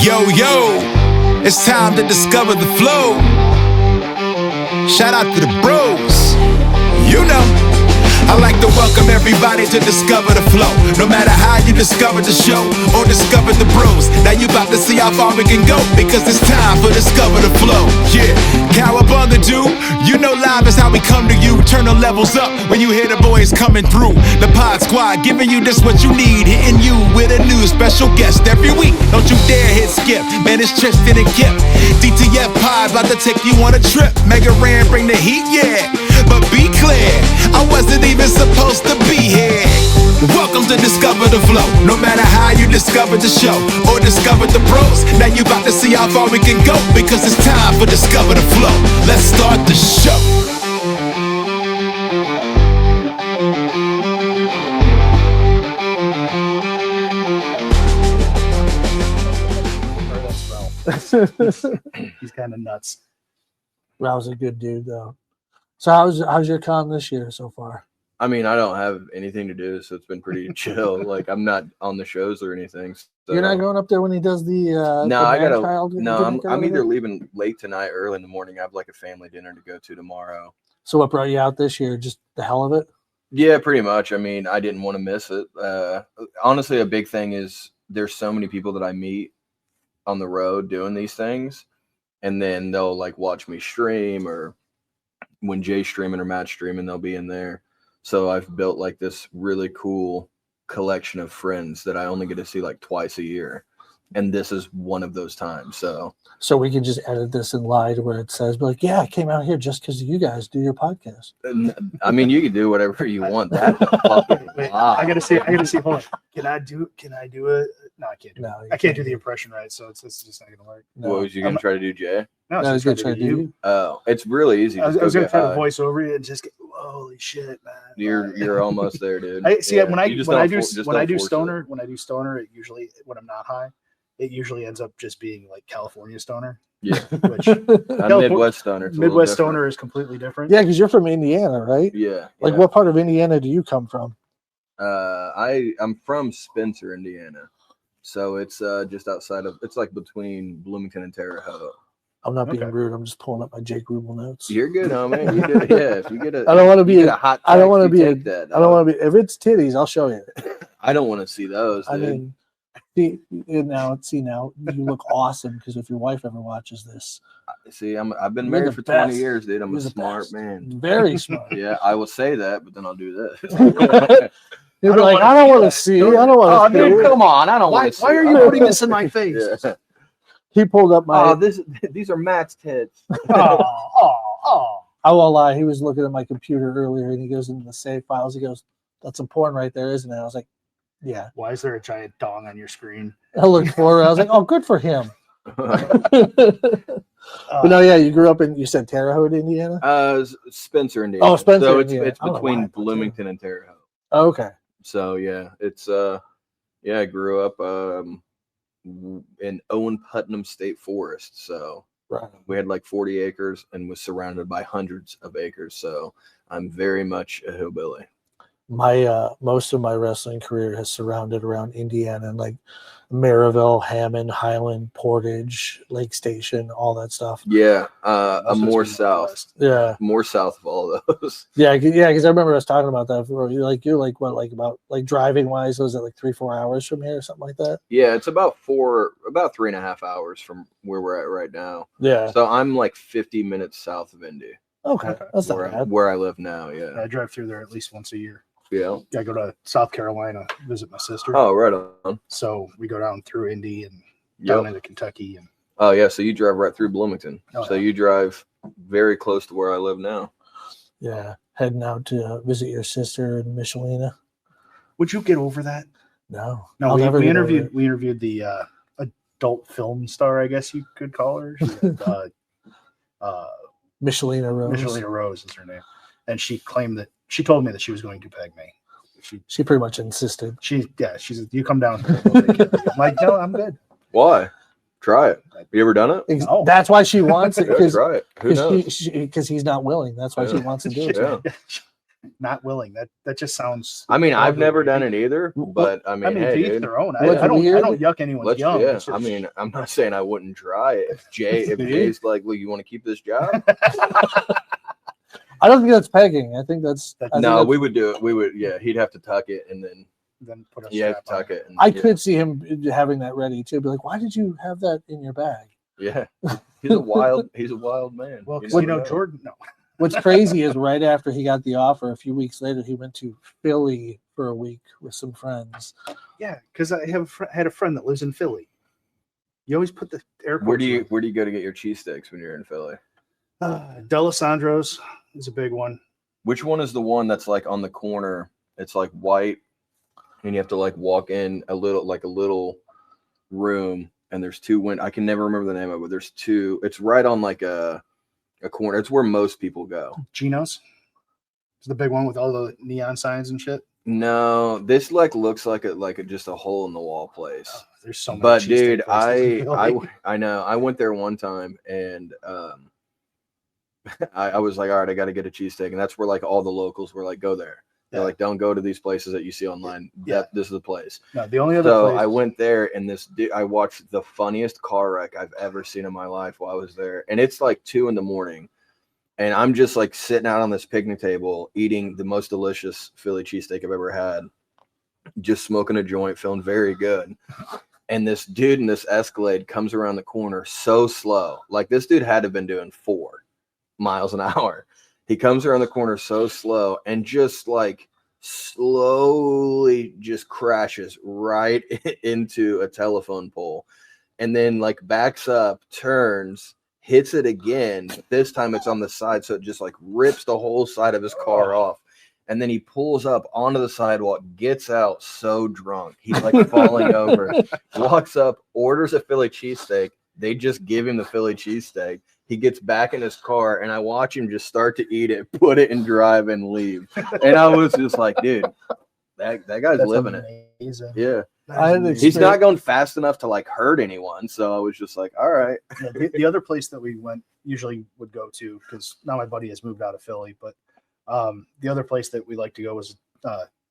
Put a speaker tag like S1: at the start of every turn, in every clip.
S1: Yo, it's time to discover the flow. Shout out to the bros. You know, I like to welcome everybody to discover the flow. No matter how you discover the show or discover the bros, now you about to see how far we can go, because it's time for discover the flow. Yeah, cowabunga do. You know live is how we come to you. Turn the levels up when you hear the boys coming through. The Pod Squad giving you just what you need, hitting you with a new special guest every week. Don't you dare hit skip, man, it's Tristan and Kip. DTF Pod about to take you on a trip. Mega Ran bring the heat, yeah. But be clear, I wasn't even supposed to be here. Welcome to Discover the Flow. No matter how you discovered the show or discovered the bros, now you about to see how far we can go, because it's time for Discover the Flow. Let's start the show.
S2: He's kind of nuts.
S3: Ralph's a good dude, though. So how's your con this year so far?
S4: I mean, I don't have anything to do, so it's been pretty chill. Like, I'm not on the shows or anything. So.
S3: You're not going up there when he does the
S4: no, I gotta.
S3: child?
S4: No, I'm either leaving late tonight, early in the morning. I have like a family dinner to go to tomorrow.
S3: So what brought you out this year? Just the hell of it?
S4: Yeah, pretty much. I mean, I didn't want to miss it. Honestly, a big thing is there's so many people that I meet on the road doing these things, and then they'll like watch me stream, or when Jay's streaming or Matt's streaming, they'll be in there. So I've built like this really cool collection of friends that I only get to see like twice a year. And this is one of those times. So
S3: we can just edit this and lie to where it says, like, yeah, I came out here just because you guys do your podcast.
S4: I mean, you can do whatever you want. That's fucking
S2: Wait,
S4: lie.
S2: I gotta see. Hold on. Can I do it? No, I can't do it. I can't do the impression right, so it's just not gonna work.
S3: No.
S4: What was you gonna try to do, Jay?
S2: No,
S3: I was
S2: going
S3: gonna try to do you.
S4: Oh, it's really easy.
S2: I was gonna try to voice over it and just get, holy shit, man.
S4: You're almost there, dude.
S2: I see.
S4: Yeah.
S2: When I
S4: You just
S2: when I
S4: don't
S2: do
S4: for- just
S2: when I
S4: don't
S2: do
S4: force
S2: stoner, it usually, when I'm not high, it usually ends up just being like California stoner.
S4: Yeah.
S2: Which
S4: I'm Midwest stoner. It's a little
S2: Midwest
S4: different.
S2: stoner is completely different.
S3: Yeah, because you're from Indiana, right?
S4: Yeah.
S3: Like,
S4: yeah.
S3: what part of Indiana do you come from?
S4: I'm from Spencer, Indiana. So it's just outside of, it's like between Bloomington and Terre Haute.
S3: I'm not being
S2: Okay.
S3: rude. I'm just pulling up my Jake Ruble notes.
S4: You're good, homie. You did, yeah. If you get a,
S3: I don't want to
S4: you
S3: be
S4: get
S3: a
S4: a hot.
S3: I don't
S4: want to
S3: be a-
S4: that.
S3: I don't want to be. If it's titties, I'll show you.
S4: I don't want to see those. Dude.
S3: I mean, see now you look awesome, because if your wife ever watches this,
S4: see, I've been
S3: You're
S4: married
S3: the
S4: for
S3: best.
S4: 20 years, dude. I'm
S3: You're
S4: a
S3: the
S4: smart
S3: best.
S4: man.
S3: Very smart.
S4: Yeah, I will say that, but then I'll do this.
S3: You're
S2: I don't
S3: like,
S2: wanna
S3: I don't
S2: see
S3: want to
S2: that.
S3: see.
S2: Don't-
S3: I don't want to see.
S4: dude, come on. I don't
S2: Why
S4: want to see.
S2: are you putting this in my face?
S4: Yeah.
S3: He pulled up my.
S4: Oh, these are Matt's tits.
S2: Oh.
S3: I won't lie. He was looking at my computer earlier, and he goes into the save files. He goes, "That's some porn right there, isn't it?" I was like, "Yeah."
S2: Why is there a giant dong on your screen?
S3: I looked for it. I was like, "Oh, good for him." But no, yeah, you grew up in, you said Terre Haute, Indiana?
S4: Spencer, Indiana.
S3: Oh, Spencer,
S4: So it's
S3: Indiana. I don't know why I
S4: between
S3: put
S4: Bloomington and Terre Haute.
S3: Oh, okay.
S4: So yeah, it's I grew up in Owen Putnam State Forest. So
S3: Right.
S4: we had like 40 acres and was surrounded by hundreds of acres. So I'm very much a hillbilly.
S3: My most of my wrestling career has surrounded around Indiana, and like Maryville, Hammond, Highland, Portage, Lake Station, all that stuff.
S4: Yeah,
S2: That's
S4: I'm
S2: what's
S4: more
S2: been
S4: south,
S3: Yeah,
S4: of all of those.
S3: yeah, because I remember us talking about that. You're like what, like about like driving wise, was it like 3-4 hours from here or something like that?
S4: Yeah, it's about 3.5 hours from where we're at right now.
S3: Yeah.
S4: So I'm like 50 minutes south of Indy,
S3: Okay, that's not bad.
S4: where I live now. Yeah,
S2: I drive through there at least once a year.
S4: yeah.
S2: I go to South Carolina, visit my sister.
S4: Oh, right on.
S2: So we go down through Indy and
S4: Yep.
S2: down into Kentucky. And
S4: Oh yeah, so you drive right through Bloomington.
S2: Oh,
S4: So
S2: yeah.
S4: you drive very close to where I live now.
S3: Yeah, heading out to visit your sister in Michelina.
S2: would you get over that?
S3: No,
S2: No,
S3: I'll never
S2: we
S3: get over
S2: interviewed the adult film star, I guess you could call her.
S3: Michelina Rose.
S2: Michelina Rose is her name, and she told me that she was going to peg me.
S3: She pretty much insisted.
S2: She said, you come down here. We'll take care of you. I'm like, no, I'm good.
S4: Why? Try it. You ever done it?
S2: No.
S3: That's why she wants it,
S4: Yeah, try it. Who knows?
S3: because he's not willing. That's why she
S4: Yeah.
S3: wants to do it.
S4: Yeah.
S2: not willing. That just sounds.
S4: I mean, I've
S2: horribly
S4: never done
S2: rapey.
S4: it either, but I mean, hey,
S2: to each
S4: dude,
S2: their own.
S3: What's
S2: I don't
S3: weird?
S2: yuck anyone's yum.
S4: yeah.
S2: It's just-
S4: I mean, I'm not saying I wouldn't try it. If Jay's like, look, you want to keep this job?
S3: I don't think that's pegging. I think that's.
S4: No, we would do it. We would, yeah. He'd have to tuck it and then
S2: put a
S4: yeah,
S2: strap on
S4: tuck it. And,
S3: I could see him having that ready too. Be like, why did you have that in your bag?
S4: Yeah, he's a wild man.
S2: Well, because
S4: never know.
S2: Jordan. No,
S3: What's crazy is right after he got the offer, a few weeks later, he went to Philly for a week with some friends.
S2: yeah, because I had a friend that lives in Philly. You always put the airport.
S4: Where do you go to get your cheesesteaks when you're in Philly?
S2: D'Alessandro's is a big one.
S4: Which one is the one that's like on the corner? It's like white, and you have to like walk in a little room, and there's two windows. I can never remember the name of it, but there's two. It's right on like a corner. It's where most people go.
S2: Geno's. It's the big one with all the neon signs and shit.
S4: No, this like looks like just a hole in the wall place.
S2: There's so many.
S4: But
S2: cheesesteak
S4: dude,
S2: places in Philly.
S4: I know. I went there one time and I was like, all right, I got to get a cheesesteak, and that's where like all the locals were like, go there. They're like, don't go to these places that you see online.
S2: Yeah.
S4: This is the place.
S2: No, the only other
S4: So
S2: place.
S4: I went there, and I watched the funniest car wreck I've ever seen in my life while I was there. And it's like 2 a.m, and I'm just like sitting out on this picnic table eating the most delicious Philly cheesesteak I've ever had, just smoking a joint, feeling very good. And this dude in this Escalade comes around the corner so slow. Like this dude had to have been doing 4 miles an hour. He comes around the corner so slow and just like slowly just crashes right into a telephone pole, and then like backs up, turns, hits it again. This time it's on the side, so it just like rips the whole side of his car off. And then he pulls up onto the sidewalk, gets out so drunk. He's like falling over, walks up, orders a Philly cheesesteak. They just give him the Philly cheesesteak. He gets back in his car, and I watch him just start to eat it, put it in drive, and leave. And I was just like, dude, that guy's living
S2: amazing.
S4: it. Yeah.
S2: That is
S4: He's not going fast enough to like hurt anyone. So I was just like, all right.
S2: Yeah, the other place that we usually would go to, because now my buddy has moved out of Philly, but the other place that we like to go was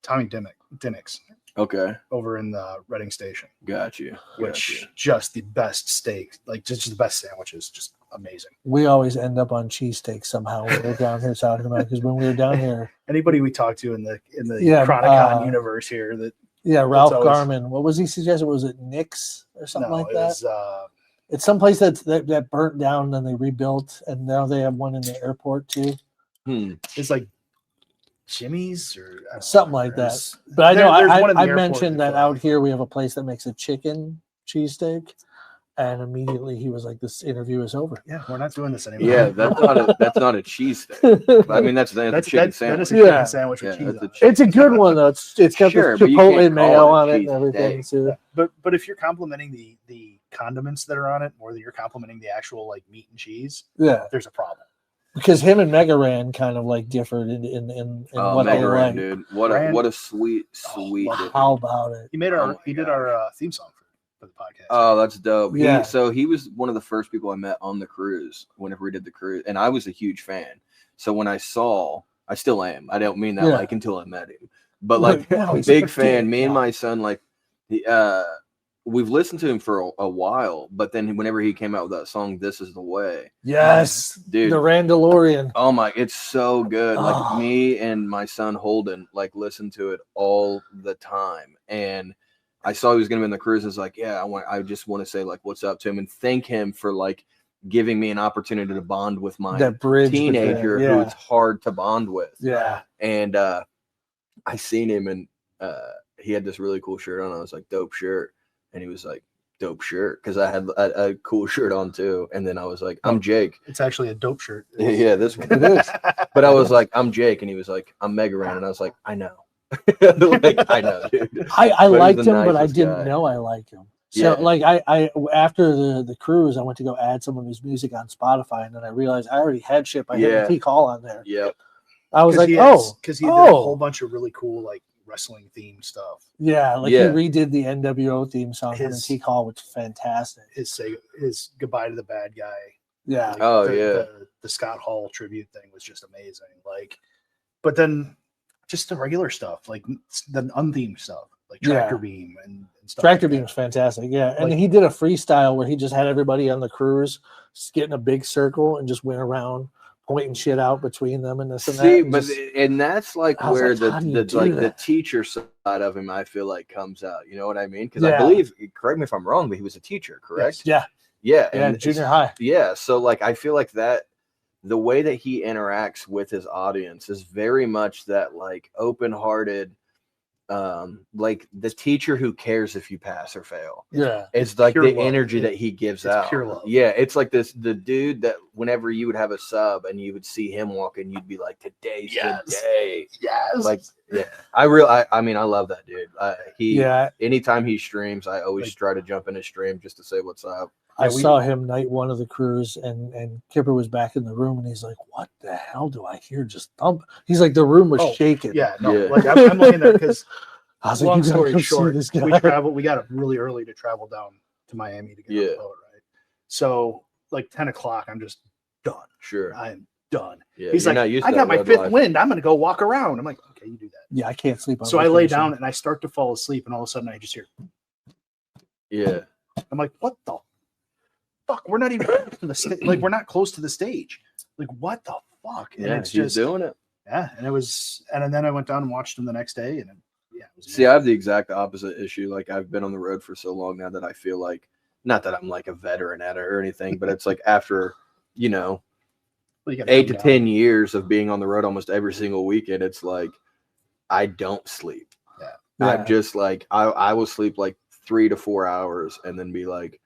S2: Tommy Dinnick's.
S4: Okay.
S2: Over in the Reading Station.
S4: Got you.
S2: Which just the best steak, like just the best sandwiches, just amazing.
S3: We always end up on cheesesteak somehow when we're down here talking about it, because when we were down here,
S2: anybody we talked to in the Chronicon universe here
S3: Ralph Garman, what was he suggesting? Was it Nick's or something like that? It's someplace that burnt down and then they rebuilt, and now they have one in the airport too.
S2: It's like Jimmy's or
S3: something like that. But I know I mentioned that out here we have a place that makes a chicken cheesesteak, and immediately he was like, "This interview is over."
S2: Yeah, we're not doing this anymore.
S4: Yeah, that's not a cheesesteak. I mean, that's a chicken sandwich.
S2: That is a chicken sandwich with cheese.
S3: It's a good one though. It's got the chipotle mayo on it and everything too.
S2: But if you're complimenting the condiments that are on it more than you're complimenting the actual like meat and cheese, there's a problem.
S3: Because him and Mega Ran kind of like differed in what
S4: Mega
S3: they
S4: Ran,
S3: like.
S4: Dude, what a sweet.
S3: How about it?
S2: He did our theme song for the podcast.
S4: Oh, that's dope.
S3: Yeah.
S4: He was one of the first people I met on the cruise whenever we did the cruise, and I was a huge fan. So when I still am. I don't mean that like until I met him, but like big fan. Me and my son we've listened to him for a while, but then whenever he came out with that song, "This Is the Way,"
S3: yes,
S4: dude,
S3: the Randalorian.
S4: Oh my, it's so good. Like me and my son Holden like listen to it all the time, and I saw he was gonna be in the cruise. I was like, yeah, I just want to say like what's up to him and thank him for like giving me an opportunity to bond with my teenager who it's hard to bond with.
S3: Yeah,
S4: and I seen him and he had this really cool shirt on. I was like, dope shirt. And he was like, dope shirt, because I had a cool shirt on too. And then I was like, I'm Jake.
S2: It's actually a dope shirt.
S4: Yeah, this one it is. But I was like, I'm Jake, and he was like, I'm Mega Ran, and I was like, I know. Like, I know, dude.
S3: I liked him, but I didn't know I liked him. So like I after the cruise, I went to go add some of his music on Spotify, and then I realized I already had shit by him T Call on there.
S4: Yep.
S3: I was like,
S2: because he did a whole bunch of really cool like wrestling themed stuff.
S3: Yeah, like he redid the NWO theme song from the T Call, which is fantastic.
S2: His Goodbye to the Bad Guy.
S3: Yeah.
S2: The Scott Hall tribute thing was just amazing. Like, but then just the regular stuff, like the unthemed stuff, like
S3: Yeah.
S2: Tractor Beam and stuff.
S3: Tractor
S2: like
S3: Beam
S2: that.
S3: was fantastic. Yeah. And
S2: Like-
S3: he did a freestyle where he just had everybody on the cruise just get in a big circle and just went around pointing shit out between them and this and that.
S4: See,
S3: and
S4: but
S3: just-
S4: and that's like
S3: I was
S4: where
S3: like, how do you
S4: the
S3: do
S4: like the
S3: that?
S4: teacher side of him, I feel like, comes out. You know what I mean? Because
S3: Yeah.
S4: I believe, correct me if I'm wrong, but he was a teacher, correct?
S3: yeah.
S4: Yeah,
S3: Yeah.
S4: and
S3: Junior high.
S4: yeah. So like, I feel like that the way that he interacts with his audience is very much that like open-hearted, like the teacher who cares if you pass or fail.
S3: Yeah.
S4: It's like
S2: pure
S4: the
S2: love.
S4: energy that he gives
S2: It's
S4: out.
S2: pure love.
S4: Yeah, it's like the dude that whenever you would have a sub and you would see him walking, you'd be like, today's
S2: Yes.
S4: the day.
S2: Yes.
S4: Like, yeah, I mean, I love that dude.
S3: Yeah.
S4: Anytime he streams, I always
S2: Like-
S4: try to jump in his stream just to say what's up.
S3: I
S2: Yeah, we-
S3: saw him night one of the cruise, and Kipper was back in the room, and he's like, "What the hell do I hear? Just thump." He's like, the room was
S2: Oh,
S3: shaking.
S2: yeah, no,
S4: Yeah.
S2: like I'm laying there because
S3: I was like,
S2: long
S3: "You gotta
S2: story
S3: come see
S2: short,
S3: this
S2: we
S3: guy."
S2: we got up really early to travel down to Miami to get on
S4: Yeah.
S2: the boat, right? So like 10 o'clock, I'm just done.
S4: Sure.
S2: I'm done.
S4: Yeah,
S2: He's
S4: you're
S2: like,
S4: not used
S2: I
S4: to
S2: got
S4: that
S2: my
S4: road
S2: fifth
S4: life.
S2: wind. I'm gonna go walk around. I'm like, okay, you do that.
S3: Yeah, I can't sleep on.
S2: So I lay
S3: vacation.
S2: down and I start to fall asleep, and all of a sudden I just hear,
S4: Yeah.
S2: I'm like, what the fuck? We're not even close to the stage. Like, we're not close to the stage. Like, what the fuck? And
S4: Yeah,
S2: it's
S4: he's
S2: just,
S4: doing it.
S2: yeah. And it was, and then I went down and watched him the next day, and yeah, it was
S4: See, I have the exact opposite issue. Like, I've been on the road for so long now that I feel like, not that I'm like a veteran at it or anything, but it's like after, you know,
S2: Well, you gotta
S4: 8 to
S2: come down.
S4: 10 years of being on the road almost every single weekend, it's like I don't sleep.
S3: Yeah.
S4: I'm just like I will sleep like 3 to 4 hours and then be like,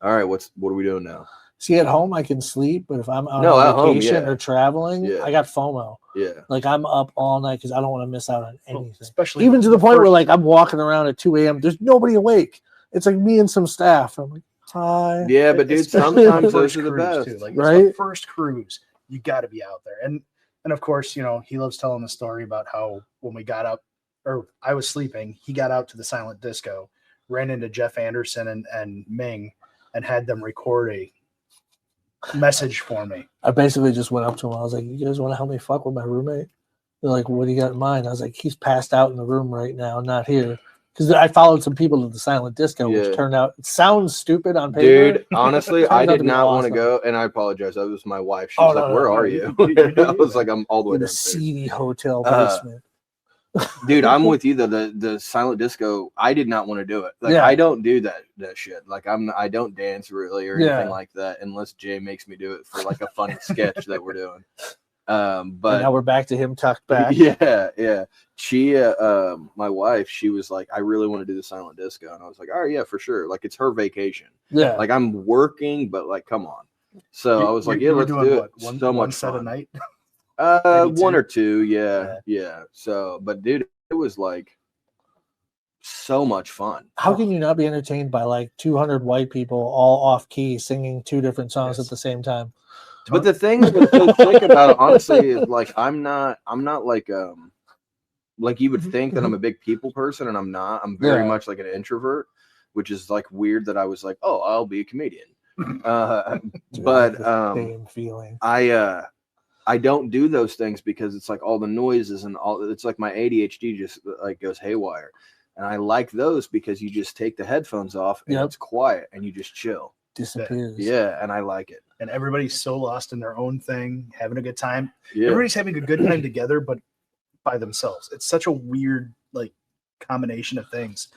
S4: all right, what are we doing now?
S3: See, at home I can sleep, but if I'm
S4: No, at
S3: on
S4: home,
S3: vacation
S4: yeah.
S3: or traveling,
S4: Yeah.
S3: I got FOMO.
S4: Yeah.
S3: Like I'm up all night because I don't want to miss out on
S2: Well,
S3: anything.
S2: especially
S3: Even to the point where
S2: first-
S3: like I'm walking around at 2 a.m. There's nobody awake. It's like me and some staff. I'm like, hi.
S4: Yeah, but dude,
S2: especially the
S4: sometimes those
S2: first
S4: are the
S2: cruise,
S4: best.
S2: too. Like, it's
S3: Right?
S2: the first cruise, you got to be out there. And of course, you know, he loves telling the story about how when we got up, or I was sleeping, he got out to the silent disco, ran into Jeff Anderson and Ming, and had them record a message for me.
S3: I basically just went up to him. I was like, you guys want to help me fuck with my roommate? They're like, what do you got in mind? I was like, he's passed out in the room right now, not here. Because I followed some people to the silent disco,
S4: Yeah.
S3: which turned out, it sounds stupid on paper.
S4: Dude, honestly,
S3: Turned
S4: I
S3: out
S4: did
S3: to be
S4: not want to
S3: awesome.
S4: go, and I apologize. That was my wife. She
S3: Oh,
S4: was
S3: no,
S4: like,
S3: no,
S4: "Where
S3: no,
S4: are
S2: you-
S4: you?"
S2: you do
S4: I was
S2: that.
S4: like, "I'm all the way
S3: In a
S4: downstairs."
S3: seedy hotel
S4: Uh,
S3: basement.
S4: Dude, I'm with you though. The silent disco, I did not want to do it. Like,
S3: Yeah.
S4: I don't do that shit. Like, I don't dance really or anything
S3: Yeah.
S4: like that unless Jay makes me do it for like a funny sketch that we're doing.
S3: And
S4: But
S3: now we're back to him tucked back.
S4: yeah. She, my wife, she was like, "I really want to do the silent disco," and I was like, "All right, yeah, for sure." Like, it's her vacation.
S3: Yeah.
S4: Like, I'm working, but like, come on. So I was like,
S2: You
S4: "Yeah,
S2: were
S4: let's
S2: doing
S4: do
S2: what,
S4: it."
S2: One,
S4: So
S2: one
S4: much
S2: set a
S4: fun.
S2: night. Maybe
S4: One
S2: two?
S4: or two, yeah. So, but dude, it was like so much fun.
S3: How can you not be entertained by like 200 white people all off key singing two different songs
S2: Yes.
S3: at the same time?
S4: But the thing that's so sick about it, honestly, is like I'm not like you would think that I'm a big people person, and I'm not. I'm very
S3: Yeah.
S4: much like an introvert, which is like weird that I was like, oh, I'll be a comedian.
S3: Dude,
S4: But
S3: the same feeling.
S4: I don't do those things because it's like all the noises and all. It's like my ADHD just like goes haywire, and I like those because you just take the headphones off and
S3: Yep.
S4: it's quiet and you just chill.
S3: Disappears.
S4: Yeah, and I like it.
S2: And everybody's so lost in their own thing, having a good time.
S4: Yeah,
S2: Everybody's having a good time together, but by themselves. It's such a weird like combination of things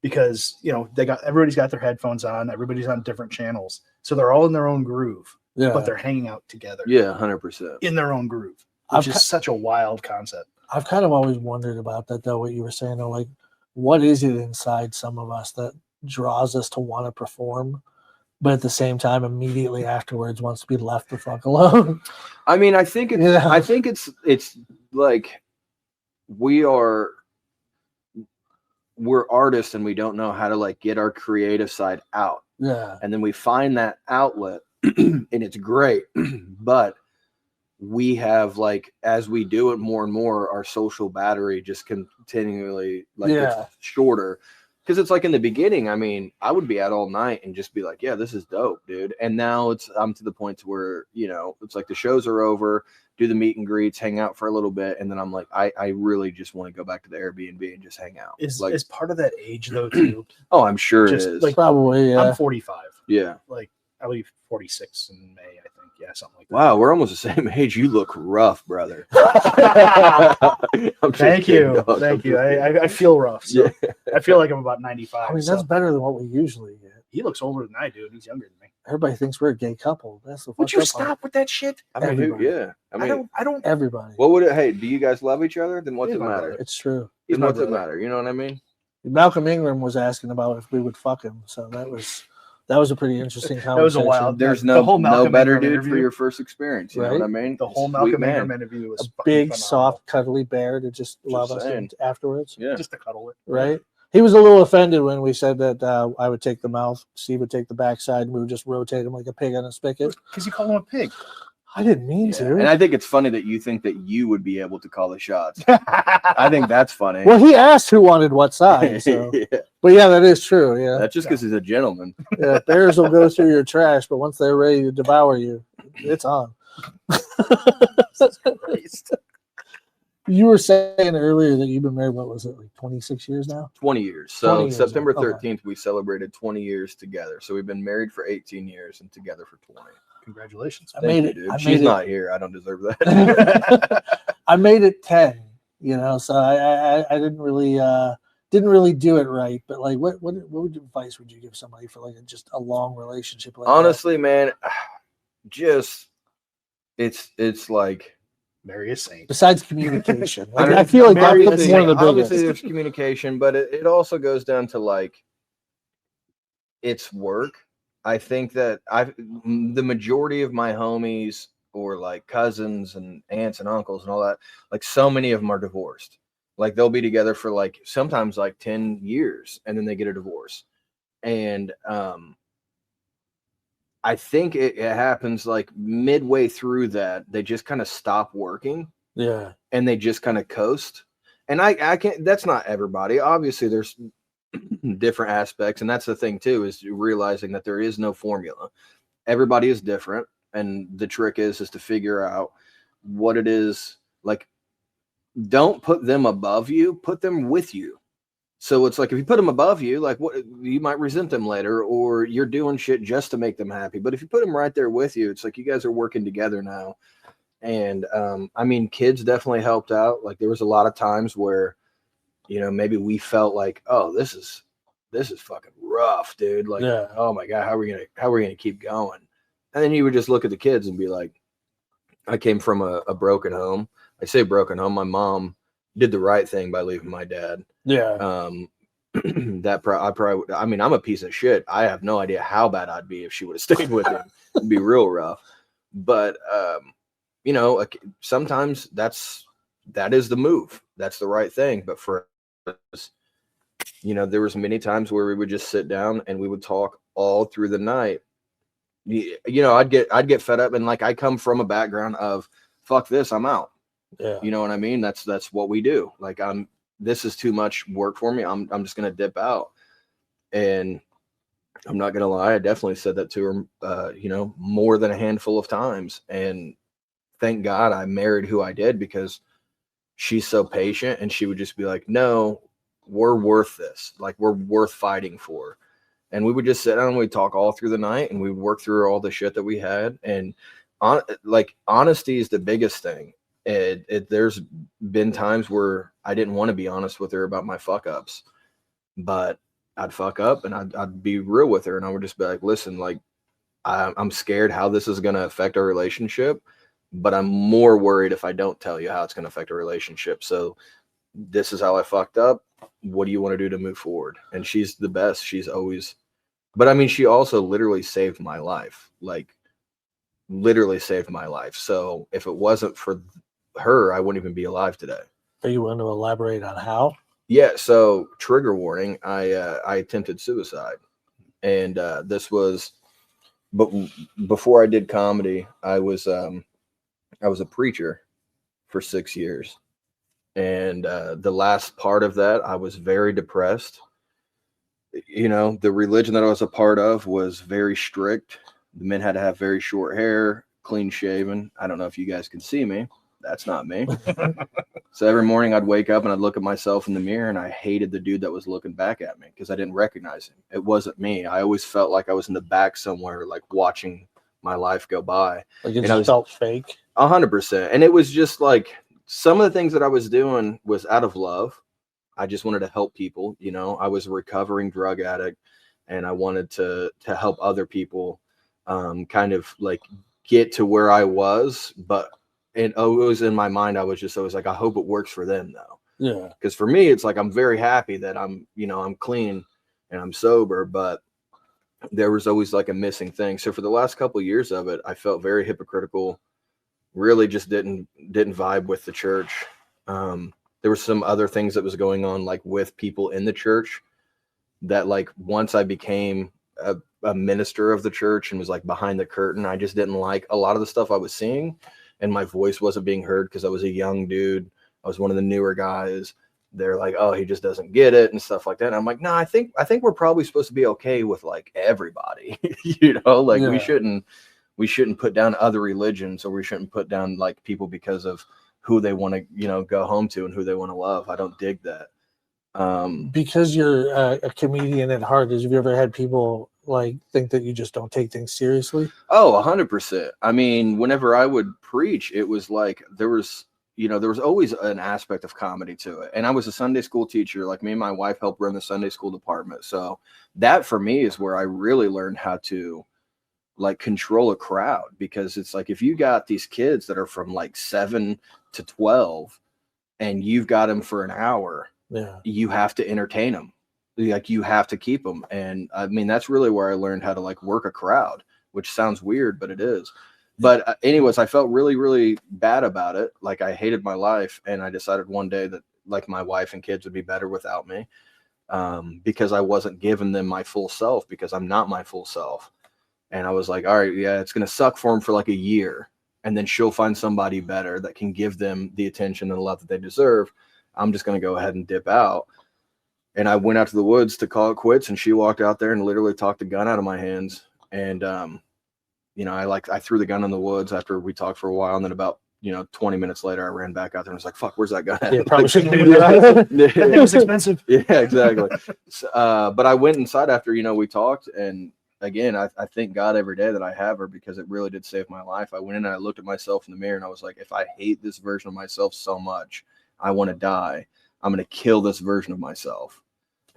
S2: because you know everybody's got their headphones on, everybody's on different channels, so they're all in their own groove,
S3: Yeah.
S2: but they're hanging out together.
S4: yeah, 100%.
S2: In their own groove, which
S3: I've
S2: is such a wild concept.
S3: I've kind of always wondered about that, though, what you were saying, though, like, what is it inside some of us that draws us to want to perform, but at the same time, immediately afterwards wants to be left the fuck alone?
S4: I mean, I think it's
S3: Yeah.
S4: I think it's like we're artists and we don't know how to like get our creative side out.
S3: Yeah.
S4: And then we find that outlet and it's great. But we have like as we do it more and more, our social battery just continually like
S3: Yeah.
S4: gets shorter because it's like in the beginning, I mean, I would be out all night and just be like, yeah, this is dope, dude. And now I'm to the point to where, you know, it's like the shows are over, do the meet and greets, hang out for a little bit, and then I'm like, I really just want to go back to the Airbnb and just hang out.
S2: Is
S4: Like,
S2: part of that age though too?
S4: oh, I'm sure
S2: Just
S4: it is.
S2: like
S3: Probably, yeah.
S2: I'm 45.
S4: Yeah.
S2: Like I'll be 46 in May, I think. Yeah, something like that.
S4: Wow, we're almost the same age. You look rough, brother.
S2: Thank you. Thank you. I feel rough. So I feel like I'm about 95.
S3: I mean,
S2: so.
S3: that's better than what we usually get.
S2: He looks older than I do, and he's younger than me.
S3: Everybody thinks we're a gay couple. That's the
S2: Would
S3: fucked
S2: you
S3: up
S2: stop
S3: part.
S2: with that shit?
S4: I mean,
S3: Everybody.
S4: yeah. I mean,
S2: I don't.
S3: Everybody.
S4: what would it? Hey, do you guys love each other? Then what's
S2: He's
S4: it
S2: my
S4: matter?
S2: brother.
S3: It's true.
S2: He's
S4: Then
S2: my
S4: what's it
S2: brother.
S4: matter? You know what I mean?
S3: Malcolm Ingram was asking about if we would fuck him, so that was a pretty interesting conversation.
S2: That was a wild.
S4: There's
S2: the
S4: no
S2: whole Malcolm
S4: better
S2: Ingram
S4: dude for
S2: interview,
S4: your first experience. You know what I mean?
S2: The whole
S4: Sweet
S2: Malcolm
S4: man.
S2: Ingram interview was
S3: a
S2: fucking
S3: big,
S2: phenomenal.
S3: soft, cuddly bear to just love us
S4: saying.
S3: afterwards.
S4: Yeah.
S2: Just to cuddle it.
S3: Right? He was a little offended when we said that I would take the mouth, Steve would take the backside, and we would just rotate him like a pig on a spigot.
S2: Because you call him a pig.
S3: I didn't mean
S4: Yeah.
S3: to.
S4: And I think it's funny that you think that you would be able to call the shots. I think that's funny.
S3: Well, he asked who wanted what side. So.
S4: Yeah.
S3: But yeah, that is true. Yeah.
S4: That's just because he's a gentleman.
S3: Yeah, bears will go through your trash, but once they're ready to devour you, it's on. You were saying earlier that you've been married, what was it, like 26 years now?
S4: 20 years. So
S3: 20 years
S4: September
S3: now. Okay.
S4: 13th, we celebrated 20 years together. So we've been married for 18 years and together for 20.
S2: Congratulations.
S3: I
S4: Thank
S3: made
S4: you,
S3: it.
S4: dude.
S3: I
S4: She's
S3: made
S4: not here. I don't deserve that.
S3: I made it 10, you know, so I didn't really do it right. But like, what advice would you give somebody for like just a long relationship like
S4: Honestly, man, just it's like
S2: Marry a saint.
S3: that? Besides communication, like,
S4: mean,
S3: I feel like
S2: marry
S3: that's
S2: a
S3: one of the
S2: saint.
S4: obviously
S3: biggest.
S4: there's communication, but it also goes down to like it's work. I think that the majority of my homies or like cousins and aunts and uncles and all that, like so many of them are divorced. Like they'll be together for like sometimes like 10 years and then they get a divorce. And I think it happens like midway through that they just kind of stop working
S3: Yeah.
S4: and they just kind of coast. And I can't, that's not everybody. Obviously there's different aspects. And that's the thing too, is realizing that there is no formula. Everybody is different. And the trick is to figure out what it is. Like, don't put them above you, put them with you. So it's like, if you put them above you, like what you might resent them later, or you're doing shit just to make them happy. But if you put them right there with you, it's like you guys are working together now. And I mean, kids definitely helped out. Like there was a lot of times where, you know, maybe we felt like, oh, this is fucking rough, dude. Like,
S3: Yeah.
S4: oh my God, how are we gonna keep going? And then you would just look at the kids and be like, I came from a broken home. I say broken home. My mom did the right thing by leaving my dad.
S3: Yeah.
S4: I mean, I'm a piece of shit. I have no idea how bad I'd be if she would have stayed with him. It'd be real rough. But you know, sometimes that is the move. That's the right thing. But for us, you know, there was many times where we would just sit down and we would talk all through the night. You know, I'd get fed up, and like I come from a background of fuck this, I'm out.
S3: Yeah.
S4: You know what I mean? That's what we do. Like this is too much work for me. I'm just gonna dip out. And I'm not gonna lie, I definitely said that to her, you know, more than a handful of times. And thank God I married who I did, because she's so patient, and she would just be like, no, we're worth this. Like we're worth fighting for. And we would just sit down and we'd talk all through the night, and we would work through all the shit that we had. And like honesty is the biggest thing. There's been times where I didn't want to be honest with her about my fuck ups, but I'd fuck up and I'd be real with her, and I would just be like, listen, like I'm scared how this is going to affect our relationship, but I'm more worried if I don't tell you how it's going to affect our relationship. So this is how I fucked up. What do you want to do to move forward? And she's the best. She's always, but I mean, she also literally saved my life, like literally saved my life. So if it wasn't for her, I wouldn't even be alive today.
S3: Are you willing to elaborate on how?
S4: Yeah. So trigger warning, I attempted suicide, and this was, but before I did comedy, I was a preacher for 6 years. And the last part of that, I was very depressed. you know, the religion that I was a part of was very strict. The men had to have very short hair, clean shaven. I don't know if you guys can see me. That's not me. So every morning I'd wake up and I'd look at myself in the mirror, and I hated the dude that was looking back at me because I didn't recognize him. It wasn't me. I always felt like I was in the back somewhere, like watching my life go by.
S3: Like it just felt fake.
S4: 100%. And it was just like some of the things that I was doing was out of love. I just wanted to help people. You know, I was a recovering drug addict, and I wanted to help other people kind of like get to where I was. But it was in my mind, I was just always like, I hope it works for them though.
S3: Yeah.
S4: Because for me, it's like, I'm very happy that I'm clean and I'm sober, but there was always like a missing thing. So for the last couple of years of it, I felt very hypocritical, really just didn't vibe with the church. There were some other things that was going on, like with people in the church, that like once I became a minister of the church and was like behind the curtain, I just didn't like a lot of the stuff I was seeing, and my voice wasn't being heard because I was a young dude. I was one of the newer guys. They're like, oh, he just doesn't get it and stuff like that. And I'm like, no, I think we're probably supposed to be okay with like everybody, you know, like we shouldn't put down other religions, or we shouldn't put down like people because of who they want to, you know, go home to and who they want to love. I don't dig that.
S3: Because you're a comedian at heart, have you ever had people like think that you just don't take things seriously?
S4: Oh, 100%. I mean, whenever I would preach, it was like there was always an aspect of comedy to it. And I was a Sunday school teacher. Like, me and my wife helped run the Sunday school department. So that for me is where I really learned how to like control a crowd, because it's like, if you got these kids that are from like 7 to 12 and you've got them for an hour, you have to entertain them. Like, you have to keep them. And I mean, that's really where I learned how to like work a crowd, which sounds weird, but it is. But anyways, I felt really, really bad about it. Like, I hated my life. And I decided one day that like my wife and kids would be better without me, because I wasn't giving them my full self, because I'm not my full self. And I was like, all right, yeah, it's going to suck for them for like a year. And then she'll find somebody better that can give them the attention and love that they deserve. I'm just going to go ahead and dip out. And I went out to the woods to call it quits. And she walked out there and literally talked the gun out of my hands. And, you know, I threw the gun in the woods after we talked for a while. And then about, 20 minutes later, I ran back out there and was like, fuck, where's that gun at?
S3: Yeah, probably shouldn't do that.
S2: It was expensive.
S4: Yeah, exactly. But I went inside after, we talked. And again, I thank God every day that I have her, because it really did save my life. I went in and I looked at myself in the mirror and I was like, if I hate this version of myself so much, I want to die. I'm going to kill this version of myself.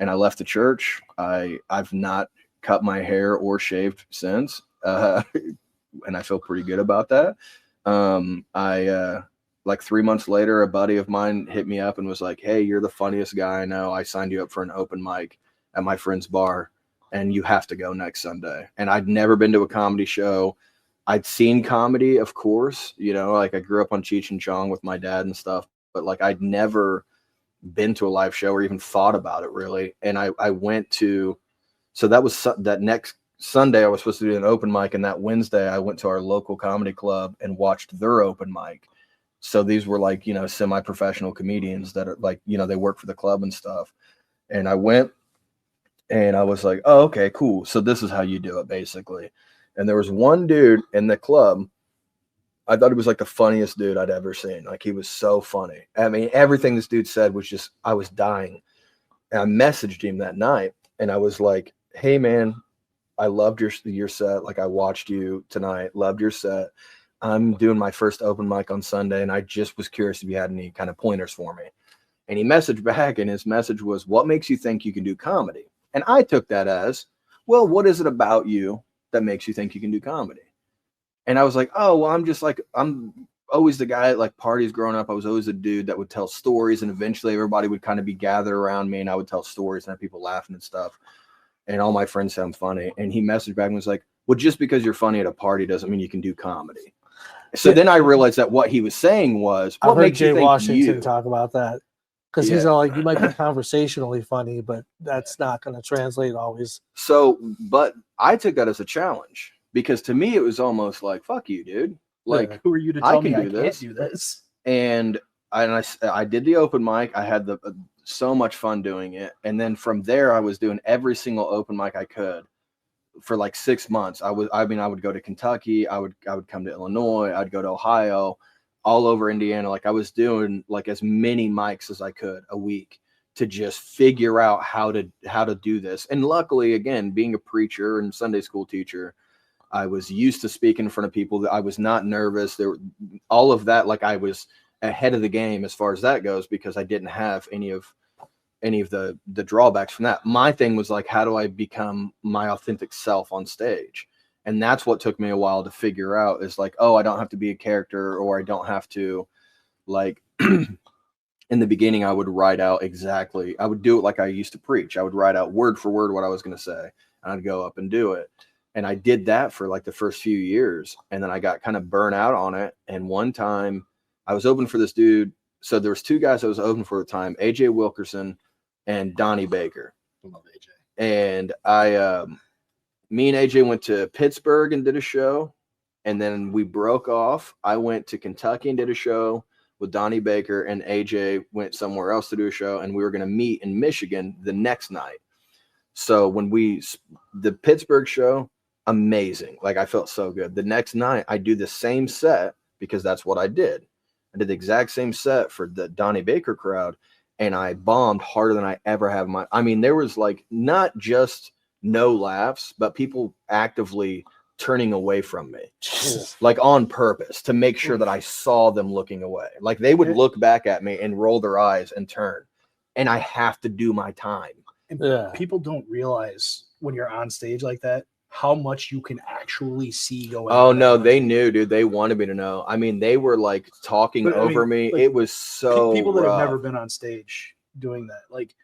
S4: And I left the church. I've not cut my hair or shaved since. And I feel pretty good about that. Like 3 months later, a buddy of mine hit me up and was like, hey, you're the funniest guy I know. I signed you up for an open mic at my friend's bar, and you have to go next Sunday. And I'd never been to a comedy show. I'd seen comedy, of course, like I grew up on Cheech and Chong with my dad and stuff, but like I'd never been to a live show or even thought about it really. And I went to, so that was that next Sunday I was supposed to do an open mic, and that Wednesday I went to our local comedy club and watched their open mic. So these were like, semi-professional comedians that are like, they work for the club and stuff. And I went and I was like, oh, okay, cool. So this is how you do it basically. And there was one dude in the club. I thought he was like the funniest dude I'd ever seen. Like, he was so funny. I mean, everything this dude said was just, I was dying. And I messaged him that night and I was like, hey man, I loved your set. Like, I watched you tonight, loved your set. I'm doing my first open mic on Sunday, and I just was curious if you had any kind of pointers for me. And he messaged back, and his message was, what makes you think you can do comedy? And I took that as, well, what is it about you that makes you think you can do comedy? And I was like, oh, well, I'm always the guy at like parties growing up. I was always a dude that would tell stories, and eventually everybody would kind of be gathered around me, and I would tell stories and have people laughing and stuff. And all my friends sound funny. And he messaged back and was like, well, just because you're funny at a party doesn't mean you can do comedy. So then I realized that what he was saying was, what
S3: I heard
S4: makes
S3: Jay
S4: you think
S3: Washington talk about that. Because he's all like, you might be conversationally funny, but that's not going to translate always.
S4: So, but I took that as a challenge, because to me, it was almost like, fuck you, dude. Like,
S2: who are you to tell me I can't do this?
S4: And I did the open mic. I had so much fun doing it. And then from there, I was doing every single open mic I could for like 6 months. I would go to Kentucky. I would come to Illinois. I'd go to Ohio, all over Indiana. Like I was doing like as many mics as I could a week to just figure out how to do this. And luckily, again, being a preacher and Sunday school teacher, I was used to speaking in front of people. That I was not nervous. All of that, like I was ahead of the game as far as that goes, because I didn't have any of the drawbacks from that. My thing was like, how do I become my authentic self on stage? And that's what took me a while to figure out, is like, oh, I don't have to be a character, or I don't have to, like, in the beginning, I would write out exactly, I would do it like I used to preach. I would write out word for word what I was going to say, and I'd go up and do it. And I did that for like the first few years. And then I got kind of burnt out on it. And one time I was open for this dude. So there was 2 guys I was open for at the time, AJ Wilkerson and Donnie Baker.
S2: I love AJ.
S4: And me and AJ went to Pittsburgh and did a show. And then we broke off. I went to Kentucky and did a show with Donnie Baker, and AJ went somewhere else to do a show. And we were going to meet in Michigan the next night. So when the Pittsburgh show, amazing. Like I felt so good. The next night I do the same set, because that's what I did. I did the exact same set for the Donnie Baker crowd, and I bombed harder than I ever have. I mean, there was like not just no laughs, but people actively turning away from me, like on purpose, to make sure that I saw them looking away. Like they would look back at me and roll their eyes and turn, and I have to do my time.
S2: And people don't realize when you're on stage like that, how much you can actually see going on.
S4: Oh, no, they knew, dude. They wanted me to know. I mean, they were like talking over me.
S2: Like,
S4: it was so
S2: people that
S4: rough.
S2: have never been on stage doing that. Like,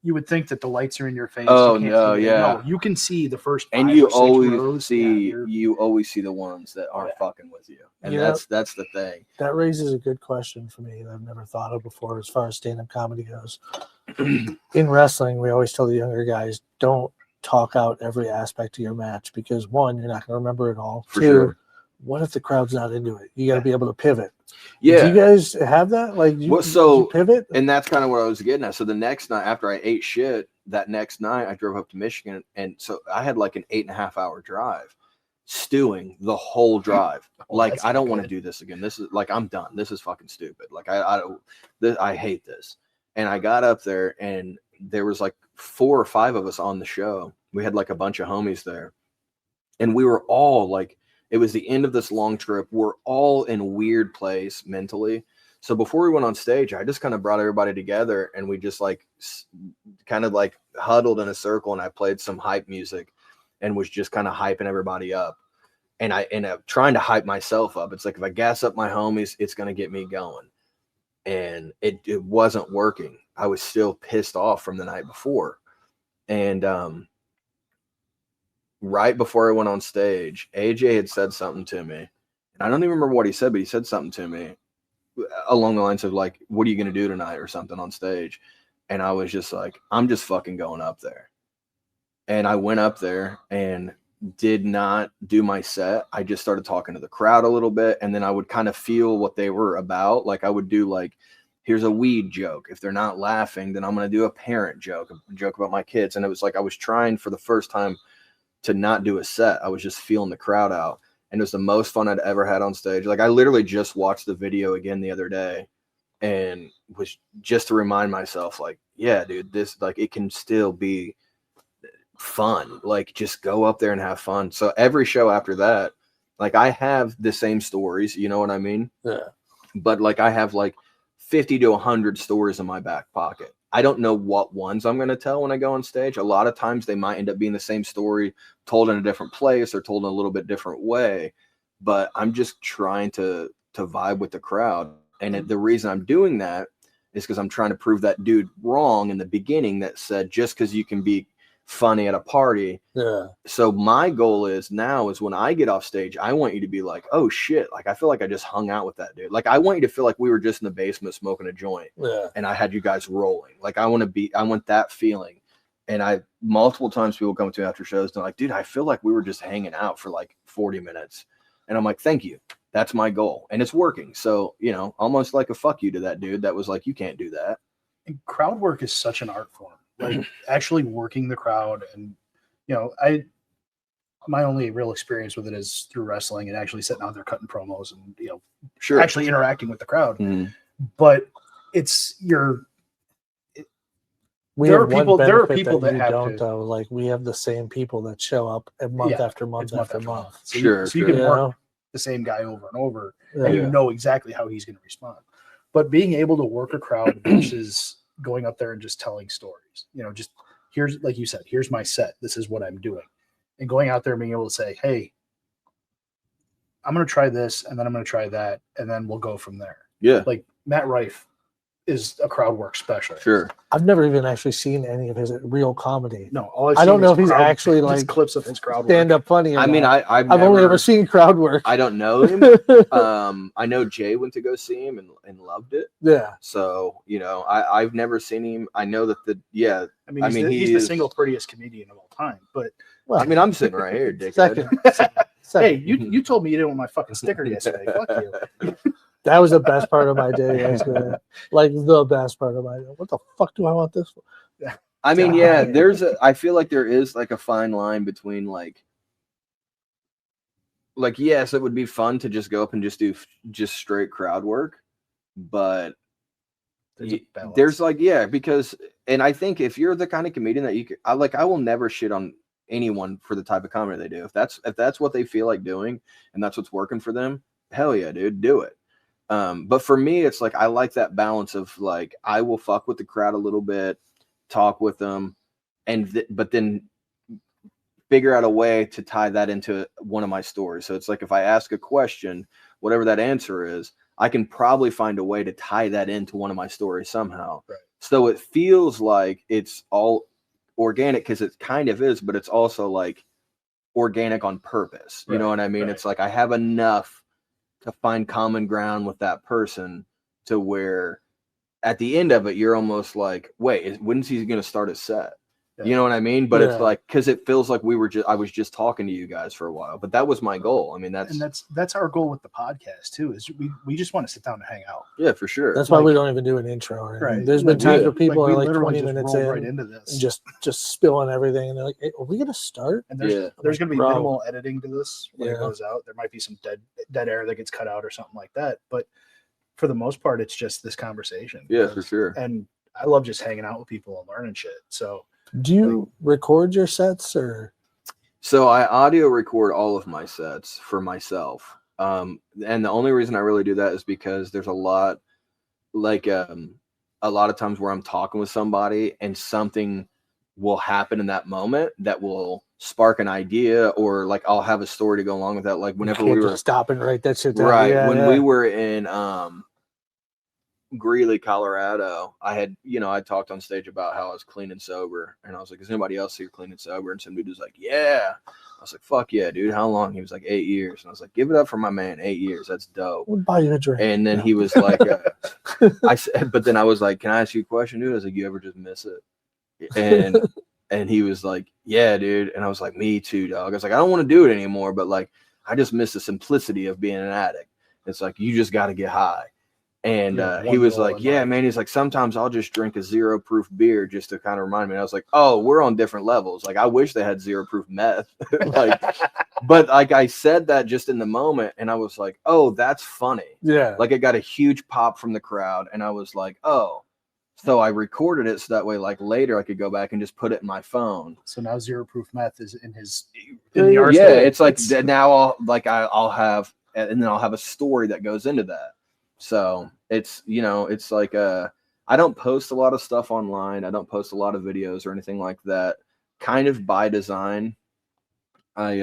S2: you would think that the lights are in your face.
S4: Oh,
S2: you can't
S4: no,
S2: see
S4: yeah.
S2: No, you can see the first 5
S4: And you
S2: or 6
S4: always
S2: rows.
S4: see
S2: Yeah,
S4: you always see the ones that aren't fucking with you. And that's the thing.
S3: That raises a good question for me that I've never thought of before as far as stand-up comedy goes. In wrestling, we always tell the younger guys, don't talk out every aspect of your match, because 1, you're not going to remember it all.
S4: For
S3: 2,
S4: sure.
S3: what if the crowd's not into it? You got to be able to pivot.
S4: Yeah.
S3: Do you guys have that? Like, you pivot?
S4: And that's kind of what I was getting at. So the next night, after I ate shit, that next night I drove up to Michigan, and so I had like an 8.5-hour drive, stewing the whole drive. Like, I don't want to do this again. This is like, I'm done. This is fucking stupid. Like, I hate this. And I got up there, and there was like 4 or 5 of us on the show. We had like a bunch of homies there, and we were all like, it was the end of this long trip. We're all in a weird place mentally. So before we went on stage, I just kind of brought everybody together, and we just like kind of like huddled in a circle, and I played some hype music and was just kind of hyping everybody up. And I ended up trying to hype myself up. It's like, if I gas up my homies, it's going to get me going. And it wasn't working. I was still pissed off from the night before. And right before I went on stage, AJ had said something to me. And I don't even remember what he said, but he said something to me along the lines of like, what are you going to do tonight or something on stage? And I was just like, I'm just fucking going up there. And I went up there and did not do my set. I just started talking to the crowd a little bit, and then I would kind of feel what they were about. Like I would do like, here's a weed joke. If they're not laughing, then I'm going to do a parent joke, a joke about my kids. And it was like, I was trying for the first time to not do a set. I was just feeling the crowd out. And it was the most fun I'd ever had on stage. Like I literally just watched the video again the other day, and was just to remind myself, like, yeah, dude, this, like, it can still be fun. Like, just go up there and have fun. So every show after that, like, I have the same stories, you know what I mean?
S3: Yeah.
S4: But like, I have like 50 to 100 stories in my back pocket. I don't know what ones I'm going to tell when I go on stage. A lot of times they might end up being the same story told in a different place or told in a little bit different way. But I'm just trying to vibe with the crowd. And the reason I'm doing that is because I'm trying to prove that dude wrong in the beginning that said, just because you can be funny at a party.
S3: Yeah.
S4: So my goal is now is when I get off stage, I want you to be like, oh shit, like I feel like I just hung out with that dude. Like I want you to feel like we were just in the basement smoking a joint.
S3: Yeah.
S4: And I had you guys rolling. Like I want that feeling. And multiple times people come to me after shows and they're like, dude, I feel like we were just hanging out for like 40 minutes. And I'm like, thank you. That's my goal. And it's working. So, you know, almost like a fuck you to that dude that was like, you can't do that.
S2: And crowd work is such an art form. Like actually working the crowd, and my only real experience with it is through wrestling and actually sitting out there cutting promos and
S4: Sure.
S2: actually interacting with the crowd.
S4: Mhm.
S2: But it's there
S3: We
S2: are
S3: have one
S2: people
S3: benefit
S2: that
S3: you
S2: have
S3: don't
S2: to.
S3: though. Like we have the same people that show up month
S2: Yeah,
S3: after month
S2: it's
S3: after month.
S2: So
S4: Sure,
S2: so you
S4: sure.
S2: can
S3: You
S2: work
S3: know?
S2: the same guy over and over,
S3: Yeah.
S2: and you know exactly how he's going to respond. But being able to work a crowd versus going up there and just telling stories, just here's, like you said, here's my set. This is what I'm doing. And going out there and being able to say, hey, I'm going to try this, and then I'm going to try that, and then we'll go from there.
S4: Yeah.
S2: Like Matt Rife is a crowd work specialist.
S4: Sure.
S3: I've never even actually seen any of his real comedy.
S2: No, all I've
S3: I
S2: seen
S3: don't know
S2: is
S3: if he's
S2: crowd-
S3: actually
S2: just
S3: like
S2: clips of his crowd
S3: stand
S2: work.
S3: up funny. Or
S4: I mean,
S3: not.
S4: I've
S3: only ever seen crowd work.
S4: I don't know him. I know Jay went to go see him and loved it.
S3: Yeah.
S4: So, I've never seen him. I know that
S2: He's the single prettiest comedian of all time. But
S3: Well,
S4: I'm sitting right here, dickhead.
S3: second.
S2: hey, you told me you didn't want my fucking sticker yesterday. Fuck you.
S3: That was the best part of my day yesterday. Like the best part of my day. What the fuck do I want this for?
S4: I mean, yeah, I feel like there is like a fine line between like yes, it would be fun to just go up and just do just straight crowd work, but there's like, because, and I think if you're the kind of comedian that I will never shit on anyone for the type of comedy they do. If that's what they feel like doing and that's what's working for them, hell yeah, dude, do it. But for me, it's like I like that balance of like I will fuck with the crowd a little bit, talk with them, but then figure out a way to tie that into one of my stories. So it's like if I ask a question, whatever that answer is, I can probably find a way to tie that into one of my stories somehow.
S2: Right.
S4: So it feels like it's all organic because it kind of is, but it's also like organic on purpose. You know what I mean? Right. It's like I have enough to find common ground with that person to where at the end of it, you're almost like, wait, when's he going to start a set? Yeah. You know what I mean? But it's like, cause it feels like I was just talking to you guys for a while, but that was my goal. I mean,
S2: that's our goal with the podcast too, is we just want to sit down and hang out.
S4: Yeah, for sure.
S3: That's why we don't even do an intro.
S2: Right.
S3: There's been times where people are like
S2: literally
S3: 20 minutes in
S2: right into this
S3: and just spilling everything. And they're like, hey, are we going to start?
S2: And there's going to be minimal editing to this when it goes out. There might be some dead air that gets cut out or something like that. But for the most part, it's just this conversation.
S4: Yeah, for sure.
S2: And I love just hanging out with people and learning shit. So
S3: do you record your sets or? So
S4: I audio record all of my sets for myself. And the only reason I really do that is because there's a lot of times where I'm talking with somebody and something will happen in that moment that will spark an idea, or like I'll have a story to go along with that. Like whenever we were
S3: stop and write that shit down.
S4: Right. When we were in Greeley, Colorado, I talked on stage about how I was clean and sober, and I was like, is anybody else here clean and sober? And some dude was like, yeah. I was like, fuck yeah, dude. How long? He was like, 8 years. And I was like, give it up for my man. 8 years. That's dope.
S3: We'll buy you a drink.
S4: And then he was like, I said, but then I was like, can I ask you a question, dude? I was like, you ever just miss it? And he was like, yeah, dude. And I was like, me too, dog. I was like, I don't want to do it anymore, but like, I just miss the simplicity of being an addict. It's like, you just got to get high. And he was like, yeah, man. He's like, sometimes I'll just drink a 0 proof beer just to kind of remind me. And I was like, oh, we're on different levels. Like, I wish they had 0 proof meth. But like I said that just in the moment, and I was like, oh, that's funny.
S3: Yeah.
S4: Like it got a huge pop from the crowd, and I was like, oh. So I recorded it so that way, like later, I could go back and just put it in my phone.
S2: So now 0 proof meth is in
S4: the arsenal. Yeah, it's like now I'll have, and then I'll have a story that goes into that. So it's it's like I don't post a lot of stuff online. I don't post a lot of videos or anything like that. Kind of by design. I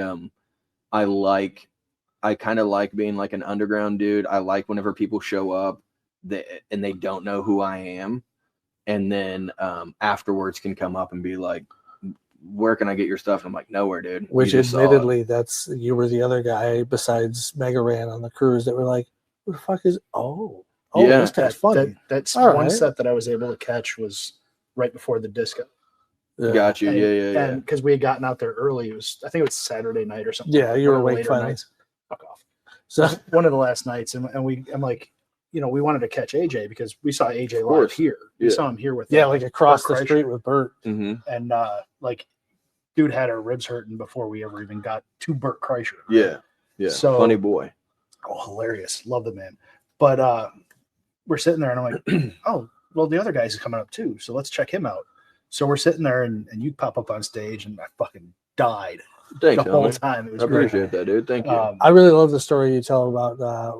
S4: kind of like being like an underground dude. I like whenever people show up and they don't know who I am. And then afterwards can come up and be like, where can I get your stuff? And I'm like, nowhere, dude.
S3: Which admittedly, you were the other guy besides Mega Ran on the cruise that were like, who the fuck is, yeah, this guy's funny.
S2: That's one set that I was able to catch was right before the disco.
S4: Yeah. Got you. Yeah.
S2: And because we had gotten out there early, I think it was Saturday night or something.
S3: Yeah, you were awake finally.
S2: Fuck off. So one of the last nights, and I'm like, we wanted to catch AJ because we saw AJ live
S4: course.
S2: here. We
S4: Yeah.
S2: saw him here with
S3: like across
S2: Bert
S3: the
S2: Kreischer.
S3: street with Bert.
S4: Mm-hmm.
S2: And like, dude had our ribs hurting before we ever even got to Bert Kreischer.
S4: Yeah. Yeah.
S2: So-
S4: funny boy.
S2: Oh, hilarious. Love the man. But we're sitting there and I'm like, oh, well, the other guy's coming up too. So let's check him out. So we're sitting there and you pop up on stage and I fucking died
S4: Thanks,
S2: the whole
S4: homie.
S2: time. It was
S4: I
S2: great.
S4: appreciate that, dude. Thank you.
S3: I really love the story you tell about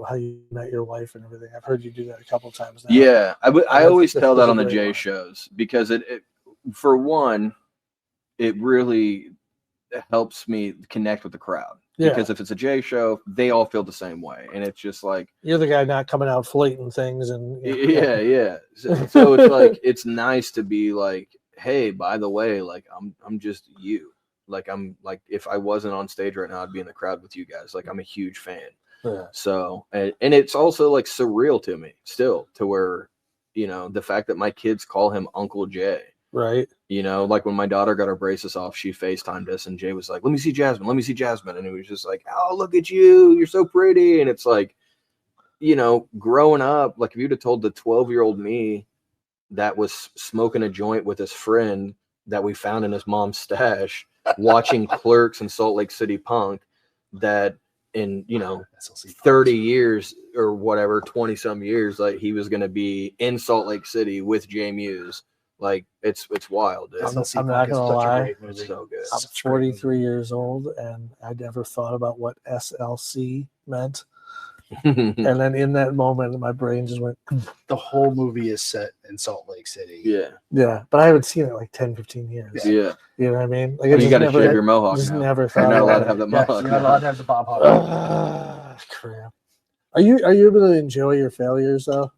S3: how you met your wife and everything. I've heard you do that a couple times now.
S4: Yeah, I
S3: that's-
S4: always
S3: that's
S4: tell that
S3: a
S4: on the
S3: great
S4: Jay
S3: one.
S4: shows because it for one, it really helps me connect with the crowd.
S3: Yeah.
S4: Because if it's a Jay show, they all feel the same way, and it's just like
S3: You're the guy not coming out flating things and
S4: yeah. So it's like it's nice to be like, hey, by the way, like I'm just you. Like I'm like if I wasn't on stage right now, I'd be in the crowd with you guys. Like I'm a huge fan.
S3: Yeah.
S4: So and it's also like surreal to me still to where the fact that my kids call him Uncle Jay.
S3: Right.
S4: Like when my daughter got her braces off, she FaceTimed us and Jay was like, let me see Jasmine. And it was just like, oh, look at you. You're so pretty. And it's like, growing up, like if you'd have told the 12-year-old me that was smoking a joint with his friend that we found in his mom's stash, watching Clerks and Salt Lake City Punk, that in, 30 years or whatever, 20 some years, like he was going to be in Salt Lake City with Jay Mewes. Like it's wild, dude.
S2: SLC
S3: I'm
S2: Punk
S3: not
S2: is
S3: gonna
S2: such a
S3: lie.
S2: great movie.
S4: It's so good.
S3: I'm
S2: Such a great movie.
S3: 43 years old and I never thought about what SLC meant.
S4: Yeah.
S3: And then in that moment, my brain just went,
S2: The whole movie is set in Salt Lake City.
S3: yeah. But I haven't seen it like 10, 15 years.
S4: Yeah.
S3: You know what I mean? Like I
S4: You
S3: just
S4: got to
S3: never,
S4: shave your mohawk
S3: just
S4: now.
S3: never
S4: You're
S3: thought
S4: not allowed to
S3: about
S4: have
S3: it.
S4: the
S2: Yeah,
S4: mohawk.
S2: you're not allowed to have the Bob Hawk.
S3: Crap. Are you able to enjoy your failures though?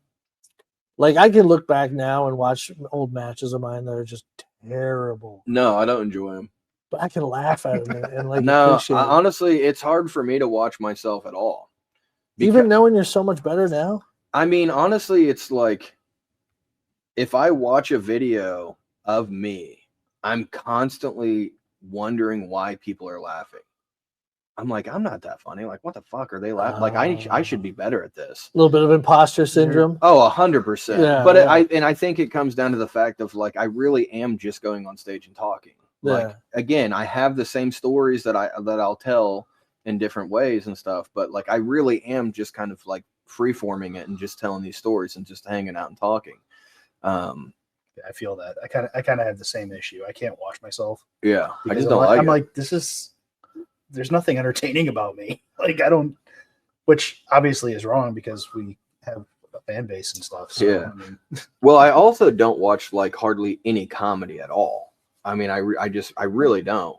S3: Like I can look back now and watch old matches of mine that are just terrible,
S4: No, I don't enjoy him.
S3: but I can laugh at them and like
S4: No,
S3: appreciate it.
S4: honestly, it's hard for me to watch myself at all.
S3: Even knowing you're so much better now.
S4: I mean, honestly, it's like if I watch a video of me, I'm constantly wondering why people are laughing. I'm like, I'm not that funny. Like, what the fuck are they laughing? Like, I should be better at this.
S3: A little bit of imposter syndrome.
S4: Oh, 100%.
S3: Yeah,
S4: But
S3: yeah.
S4: I think it comes down to the fact of like I really am just going on stage and talking. Like
S3: Yeah.
S4: again, I have the same stories that I'll tell in different ways and stuff, but like I really am just kind of like free forming it and just telling these stories and just hanging out and talking.
S2: I feel that. I kind of have the same issue. I can't watch myself.
S4: Yeah, I
S2: because
S4: just don't like
S2: I'm
S4: it.
S2: like, there's nothing entertaining about me. Like I don't, which obviously is wrong because we have a fan base and stuff. So,
S4: Yeah.
S2: I mean,
S4: Well, I also don't watch like hardly any comedy at all. I mean, I really don't.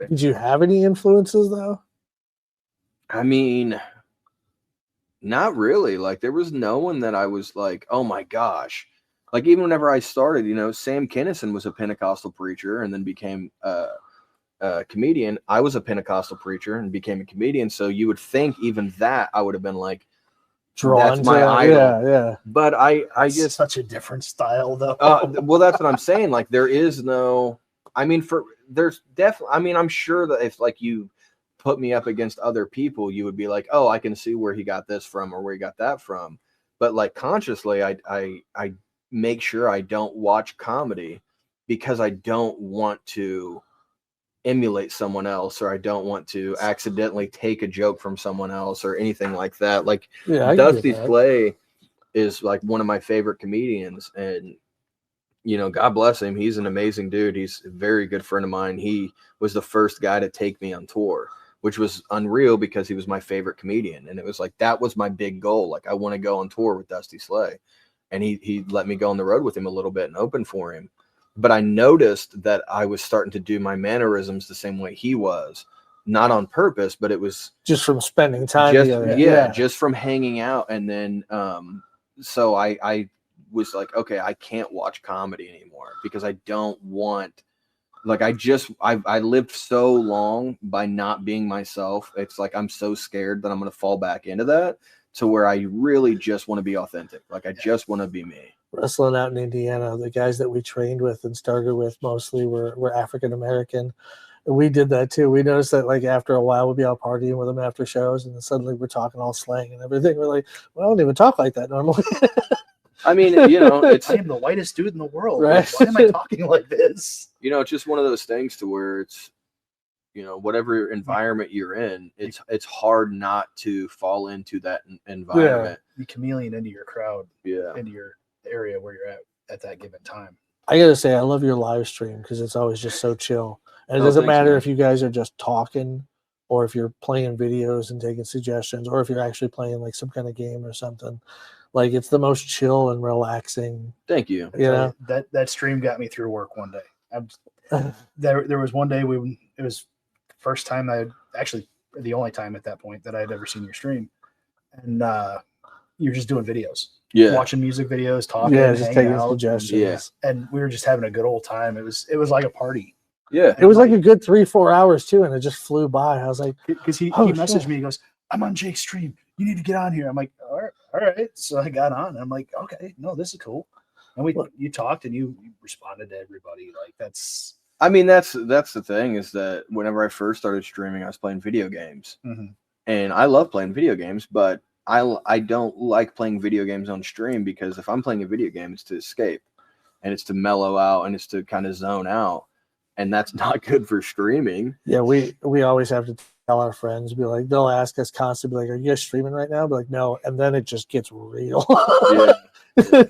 S3: Did you have any influences though?
S4: I mean, not really. Like there was no one that I was like, oh my gosh. Like even whenever I started, Sam Kinison was a Pentecostal preacher and then became a comedian. I was a Pentecostal preacher and became a comedian. So you would think even that I would have been like,
S3: Drawn
S4: that's my
S3: to,
S4: idol.
S3: yeah.
S4: But I
S2: it's
S4: just
S2: such a different style though.
S4: well, that's what I'm saying. Like there is no. I mean, there's definitely. I mean, I'm sure that if like you put me up against other people, you would be like, oh, I can see where he got this from or where he got that from. But like consciously, I make sure I don't watch comedy because I don't want to emulate someone else or I don't want to accidentally take a joke from someone else or anything like that. Like
S3: Yeah, I can
S4: Dusty
S3: get that.
S4: Slay is like one of my favorite comedians and God bless him. He's an amazing dude. He's a very good friend of mine. He was the first guy to take me on tour, which was unreal because he was my favorite comedian. And it was like, that was my big goal. Like I want to go on tour with Dusty Slay. And he let me go on the road with him a little bit and open for him. But I noticed that I was starting to do my mannerisms the same way he was, not on purpose, but it was
S3: Just from spending time
S4: just,
S3: together.
S4: just from hanging out. And then, so I was like, okay, I can't watch comedy anymore because I don't want, like, I lived so long by not being myself. It's like, I'm so scared that I'm going to fall back into that to where I really just want to be authentic. Like, I just want to be me.
S3: Wrestling out in Indiana, the guys that we trained with and started with mostly were African American. We did that too. We noticed that like after a while we'd be out partying with them after shows, and then suddenly we're talking all slang and everything. We're like, well, I don't even talk like that normally.
S4: I mean, it's
S2: I am the whitest dude in the world.
S3: Right.
S2: Why am I talking like this?
S4: it's just one of those things to where it's, whatever environment you're in, it's hard not to fall into that environment.
S2: You chameleon into your crowd,
S4: Yeah.
S2: into your area where you're at that given time.
S3: I gotta say, I love your live stream because it's always just so chill. And it
S4: Oh,
S3: doesn't
S4: thanks,
S3: matter
S4: man.
S3: if you guys are just talking or if you're playing videos and taking suggestions or if you're actually playing like some kind of game or something. Like it's the most chill and relaxing.
S4: Thank you.
S3: Yeah.
S2: That stream got me through work one day. There was one day it was the first time actually the only time at that point that I'd ever seen your stream, and you're just doing videos, watching music videos, talking,
S3: just
S2: hanging
S3: taking
S2: out,
S3: suggestions.
S2: and we were just having a good old time. It was like a party.
S4: Yeah.
S3: It was like a good 3-4 hours too, and it just flew by. I was like,
S2: because he
S3: Oh,
S2: messaged
S3: shit.
S2: me. He goes, "I'm on Jake's stream. You need to get on here." I'm like, all right. So I got on. And I'm like, okay, no, this is cool. And you talked and you responded to everybody. Like that's.
S4: I mean, that's the thing is that whenever I first started streaming, I was playing video games, and I love playing video games, but I don't like playing video games on stream because if I'm playing a video game, it's to escape, and it's to mellow out, and it's to kind of zone out, and that's not good for streaming.
S3: yeah, we always have to tell our friends, be like, they'll ask us constantly, like, are you guys streaming right now? Be like, no, and then it just gets real.
S4: Yeah.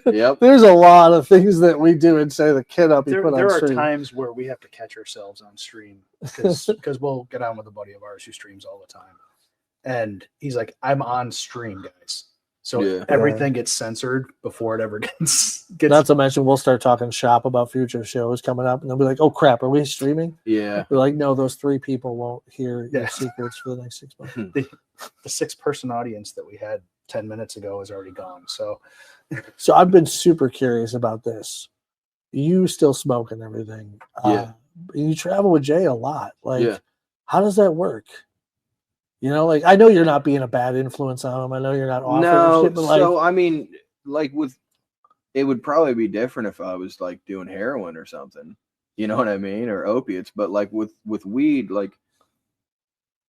S4: Yep.
S3: There's a lot of things that we do and say that cannot be put on
S2: There are
S3: stream.
S2: times where we have to catch ourselves on stream because we'll get on with a buddy of ours who streams all the time, and he's like, "I'm on stream, guys." So everything gets censored before it ever gets.
S3: Not to mention, we'll start talking shop about future shows coming up, and they'll be like, "Oh crap, are we streaming?"
S4: Yeah.
S3: We're like, "No, those 3 people won't hear your secrets for the next 6 months."
S2: the 6-person audience that we had 10 minutes ago is already gone. So
S3: I've been super curious about this. You still smoke and everything. You travel with Jay a lot. Like, how does that work? Like, I know you're not being a bad influence on him. I know you're not offering shit, but like,
S4: so I mean, like it would probably be different if I was like doing heroin or something, you know what I mean, or opiates. But like with weed, like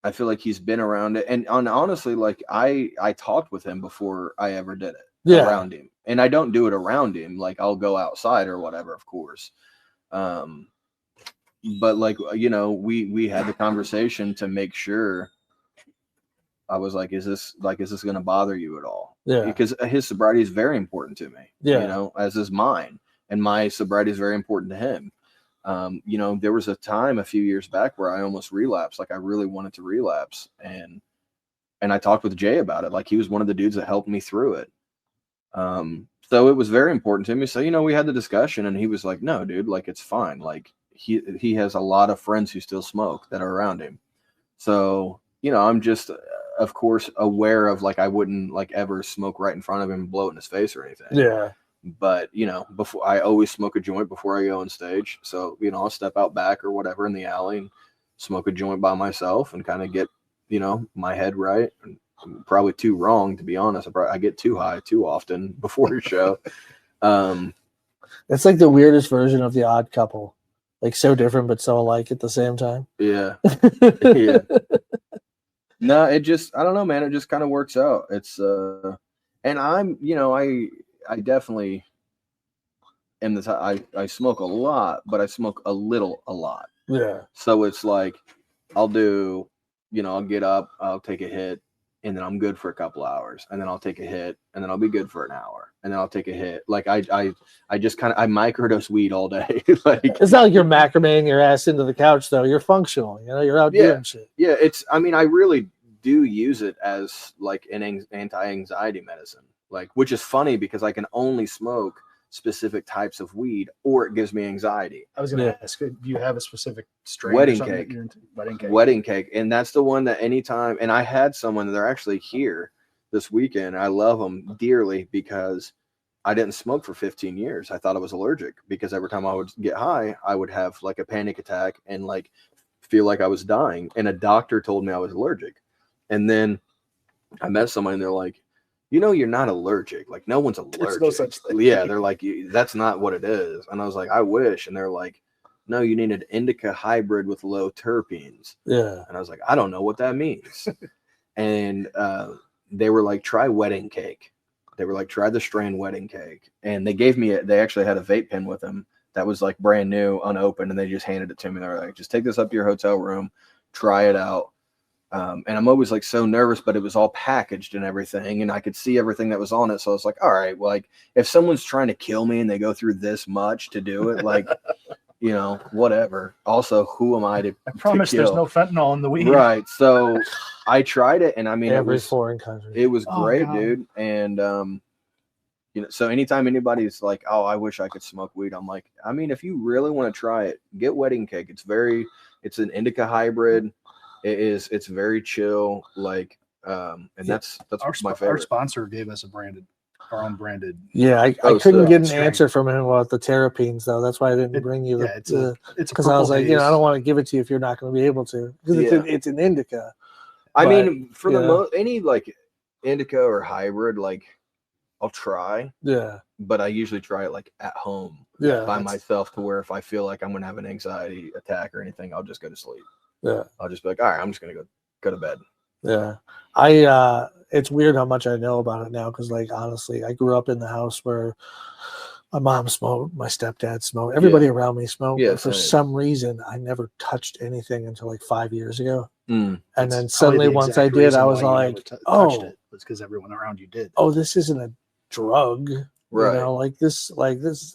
S4: I feel like he's been around it, and honestly, like I talked with him before I ever did it around him, and I don't do it around him. Like I'll go outside or whatever, of course. But like we had the conversation to make sure. I was like, is this going to bother you at all?
S3: Yeah.
S4: Because his sobriety is very important to me,
S3: Yeah.
S4: As is mine. And my sobriety is very important to him. There was a time a few years back where I almost relapsed. Like I really wanted to relapse. And I talked with Jay about it. Like he was one of the dudes that helped me through it. So it was very important to me. So, we had the discussion and he was like, no, dude, like it's fine. Like he has a lot of friends who still smoke that are around him. So, I'm just, of course, aware of like I wouldn't like ever smoke right in front of him and blow it in his face or anything.
S3: Yeah.
S4: But before I always smoke a joint before I go on stage. So I'll step out back or whatever in the alley and smoke a joint by myself and kind of get my head right. And probably too wrong, to be honest. I get too high too often before a show.
S3: It's like the weirdest version of The Odd Couple, like so different but so alike at the same time.
S4: Yeah. Yeah. No, I don't know, man. It just kind of works out. It's, and I'm, I definitely am the type, I smoke a lot, but I smoke a lot.
S3: Yeah.
S4: So it's like, I'll do, I'll get up, I'll take a hit, and then I'm good for a couple hours, and then I'll take a hit, and then I'll be good for an hour, and then I'll take a hit. Like I just kind of, I microdose weed all day. Like
S3: it's not like you're macrameing your ass into the couch though. You're functional, you're out doing shit.
S4: Yeah. I really do use it as like an anti-anxiety medicine, like, which is funny because I can only smoke specific types of weed or it gives me anxiety.
S2: I was going to ask, do you have a specific strain?
S4: Wedding cake.
S2: Wedding cake.
S4: And that's the one that anytime, and I had someone that they're actually here this weekend. I love them dearly because I didn't smoke for 15 years. I thought I was allergic because every time I would get high, I would have like a panic attack and like feel like I was dying. And a doctor told me I was allergic. And then I met someone and they're like, you're not allergic. Like no one's allergic.
S2: There's no such thing.
S4: Yeah. They're like, that's not what it is. And I was like, I wish. And they're like, no, you need an indica hybrid with low terpenes.
S3: Yeah.
S4: And I was like, I don't know what that means. And they were like, try wedding cake. They were like, try the strain wedding cake. And they gave me they actually had a vape pen with them that was like brand new, unopened, and they just handed it to me. They were like, just take this up to your hotel room, try it out. And I'm always like so nervous, but it was all packaged and everything, and I could see everything that was on it. So I was like, all right, well, like if someone's trying to kill me and they go through this much to do it, like, you know, whatever. Also, who am I to
S2: promise
S4: to
S2: there's
S4: kill?
S2: no fentanyl in the weed.
S4: Right. So I tried it, and I mean,
S3: Every foreign country.
S4: it was
S2: Oh,
S4: great,
S2: God.
S4: dude. And you know, so anytime anybody's like, oh, I wish I could smoke weed, I'm like, I mean, if you really want to try it, get wedding cake. It's an indica hybrid. It's very chill, like, and that's my favorite.
S2: Our sponsor gave us our own branded.
S3: Yeah, I
S4: Oh,
S3: couldn't
S4: so-
S3: get an
S2: Straight.
S3: answer from him about the terpenes, though. That's why I didn't bring you
S2: Yeah, it's
S3: the
S2: a
S3: because I was
S2: purple
S3: like, you know, I
S2: haze.
S3: don't want to give it to you if you're not going to be able to, because it's an indica.
S4: I
S3: but,
S4: mean, for the
S3: yeah.
S4: most any like indica or hybrid, like I'll try,
S3: Yeah,
S4: but I usually try it like at home
S3: yeah,
S4: by
S3: that's-
S4: myself, to where if I feel like I'm gonna have an anxiety attack or anything, I'll just go to sleep.
S3: yeah,
S4: I'll just be like, all right, I'm just gonna go to bed.
S3: yeah. It's weird how much I know about it now, because, like, honestly, I grew up in the house where my mom smoked, my stepdad smoked, everybody around me smoked.
S4: Yeah,
S3: but for
S4: same.
S3: some reason, I never touched anything until like 5 years ago.
S4: Mm.
S3: And then
S2: That's
S3: suddenly,
S2: probably the
S3: once I
S2: exact
S3: did,
S2: reason
S3: I
S2: why
S3: was
S2: you never
S3: like,
S2: touched
S3: oh,
S2: it. It's because everyone around you did.
S3: oh, this isn't a drug.
S4: Right.
S3: You know, like this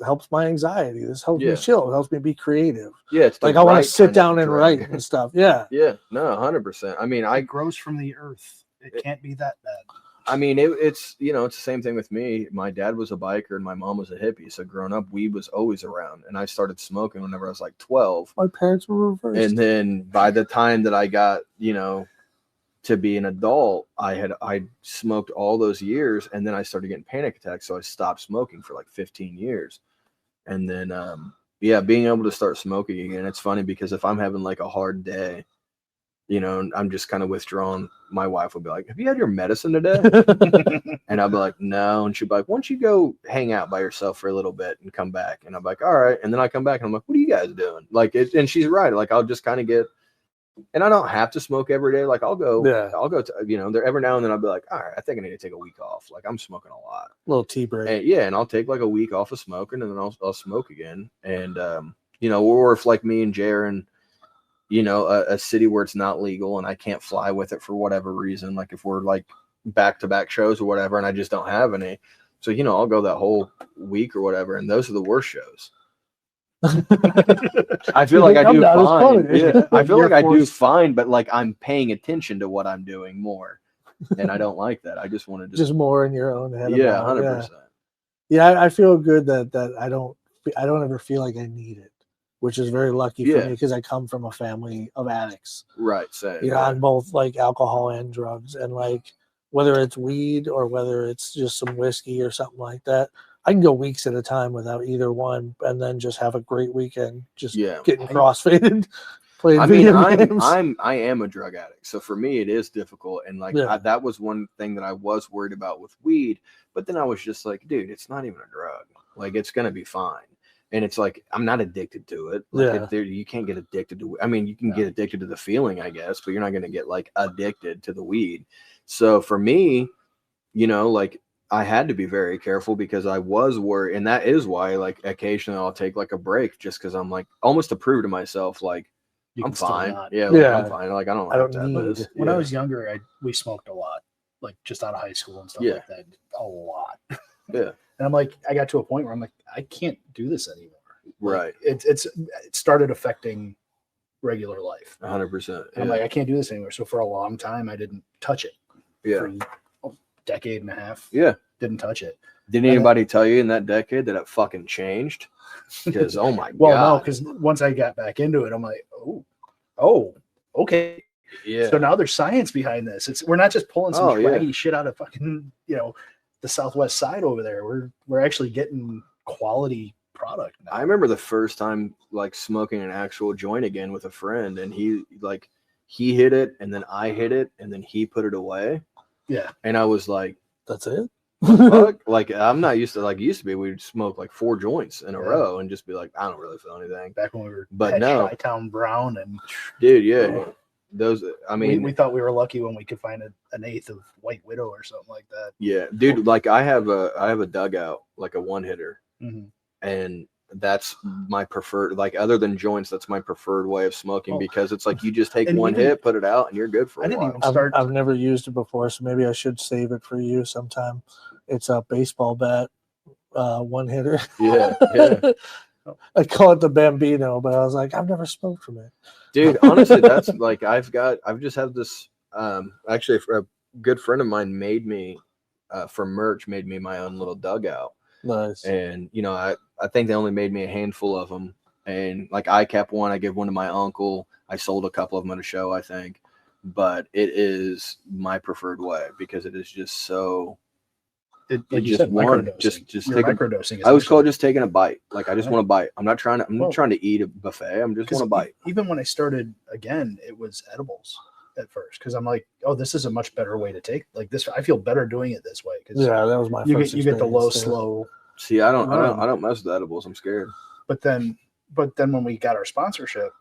S3: helps my anxiety. This helps
S4: Yeah.
S3: me chill. It helps me be creative.
S4: Yeah, it's the
S3: Like, I want
S4: right
S3: to sit
S4: kind of
S3: down and
S4: drug.
S3: write and stuff. Yeah.
S4: Yeah, no, 100%. I mean,
S2: It grows from the earth. It can't be that bad.
S4: it's you know, it's the same thing with me. My dad was a biker and my mom was a hippie, so growing up, weed was always around, and I started smoking whenever I was like 12.
S3: My parents were reversed.
S4: And then by the time that I got, you know, to be an adult, I smoked all those years, and then I started getting panic attacks, so I stopped smoking for like 15 years. And then being able to start smoking again, it's funny because if I'm having like a hard day, you know, and I'm just kind of withdrawn, my wife will be like, have you had your medicine today? And I'll be like, no. And she'll be like, why don't you go hang out by yourself for a little bit and come back? And I'm like, all right. And then I come back and I'm like, what are you guys doing? Like, and she's right. Like, I'll just kind of get, and I don't have to smoke every day. Like, I'll go to, you know, there every now and then I'll be like, all right, I think I need to take a week off. Like, I'm smoking a lot.
S3: Little tea break.
S4: And, yeah. And I'll take like a week off of smoking, and then I'll smoke again. And, you know, or if like me and Jaron, you know, a city where it's not legal and I can't fly with it for whatever reason, like if we're like back-to-back shows or whatever, and I just don't have any. So, you know, I'll go that whole week or whatever, and those are the worst shows. I feel like I do fine. Yeah, I feel like I do fine, but like I'm paying attention to what I'm doing more, and I don't like that. I just want to
S3: just more in your own head.
S4: Yeah,
S3: about it.
S4: 100%.
S3: Yeah, I feel good that I don't ever feel like I need it, which is very lucky for me, because I come from a family of addicts.
S4: Right. Same.
S3: You know, on both like alcohol and drugs, and like whether it's weed or whether it's just some whiskey or something like that, I can go weeks at a time without either one, and then just have a great weekend, just getting crossfaded, playing video games.
S4: I am a drug addict, so for me it is difficult, and like that was one thing that I was worried about with weed, but then I was just like, dude, it's not even a drug. Like, it's gonna be fine. And it's like, I'm not addicted to it. Like, you can't get addicted to. I mean, you can get addicted to the feeling, I guess, but you're not going to get like addicted to the weed. So for me, you know, like I had to be very careful because I was worried, and that is why, like, occasionally I'll take like a break just because I'm like almost to prove to myself, like, I'm fine. Yeah, I'm fine. Like, I don't need this.
S2: When I was younger, we smoked a lot, like just out of high school and stuff like that. A lot.
S4: Yeah.
S2: And I'm like, I got to a point where I'm like, I can't do this anymore.
S4: Right.
S2: Like, it started affecting regular life.
S4: 100%.
S2: And I'm like, I can't do this anymore. So for a long time, I didn't touch it.
S4: Yeah.
S2: For a decade and a half.
S4: Yeah.
S2: Didn't touch it.
S4: Did anybody tell you in that decade that it fucking changed? Because, oh my God.
S2: Well, no, because once I got back into it, I'm like, oh, okay.
S4: Yeah.
S2: So now there's science behind this. We're not just pulling some swaggy shit out of fucking, you know, the Southwest side over there. We're actually getting quality product now.
S4: I remember the first time like smoking an actual joint again with a friend, and he hit it, and then I hit it, and then he put it away.
S2: Yeah.
S4: And I was like,
S3: that's it?
S4: Fuck? Like I'm not used to like it used to be. We'd smoke like 4 joints in a
S2: Yeah.
S4: row and just be like, I don't really feel anything.
S2: Back when we were
S4: But
S2: at
S4: no.
S2: Chi-Town Brown, and
S4: Dude, yeah, those. I mean,
S2: we thought we were lucky when we could find an eighth of White Widow or something like that.
S4: yeah, dude. Like I have a dugout, like a 1-hitter,
S2: Mhm.
S4: and that's my preferred. Like other than joints, that's my preferred way of smoking
S2: Oh.
S4: because it's like you just take
S2: And
S4: one
S2: even-
S4: hit, put it out, and you're good for
S2: I
S4: a
S2: didn't
S4: while.
S2: even start.
S3: I've never used it before, so maybe I should save it for you sometime. It's a baseball bat, 1-hitter.
S4: Yeah, yeah.
S3: I call it the Bambino, but I was like, I've never smoked from it.
S4: Dude, honestly, that's like I've just had this. Actually, a good friend of mine made me for merch, made me my own little dugout.
S3: Nice.
S4: And you know, I think they only made me a handful of them, and like I kept one, I gave one to my uncle, I sold a couple of them at a show, I think, but it is my preferred way because it is just so
S2: Like
S4: it
S2: you
S4: just
S2: said,
S4: one
S2: microdosing.
S4: just
S2: You're
S4: take a,
S2: microdosing.
S4: I always call it
S2: essentially.
S4: just taking a bite. Like I just
S2: Yeah.
S4: want to bite. I'm not trying
S2: Well,
S4: to eat a buffet. I'm just
S2: 'Cause
S4: want to bite.
S2: Even when I started again, it was edibles at first because I'm like, oh, this is a much better way to take like this. I feel better doing it this way because
S3: Yeah, that was my
S2: you
S3: first
S2: get the low,
S3: experience, too.
S2: slow.
S4: See, I don't
S2: Run.
S4: mess with edibles. I'm scared.
S2: But then when we got our sponsorship,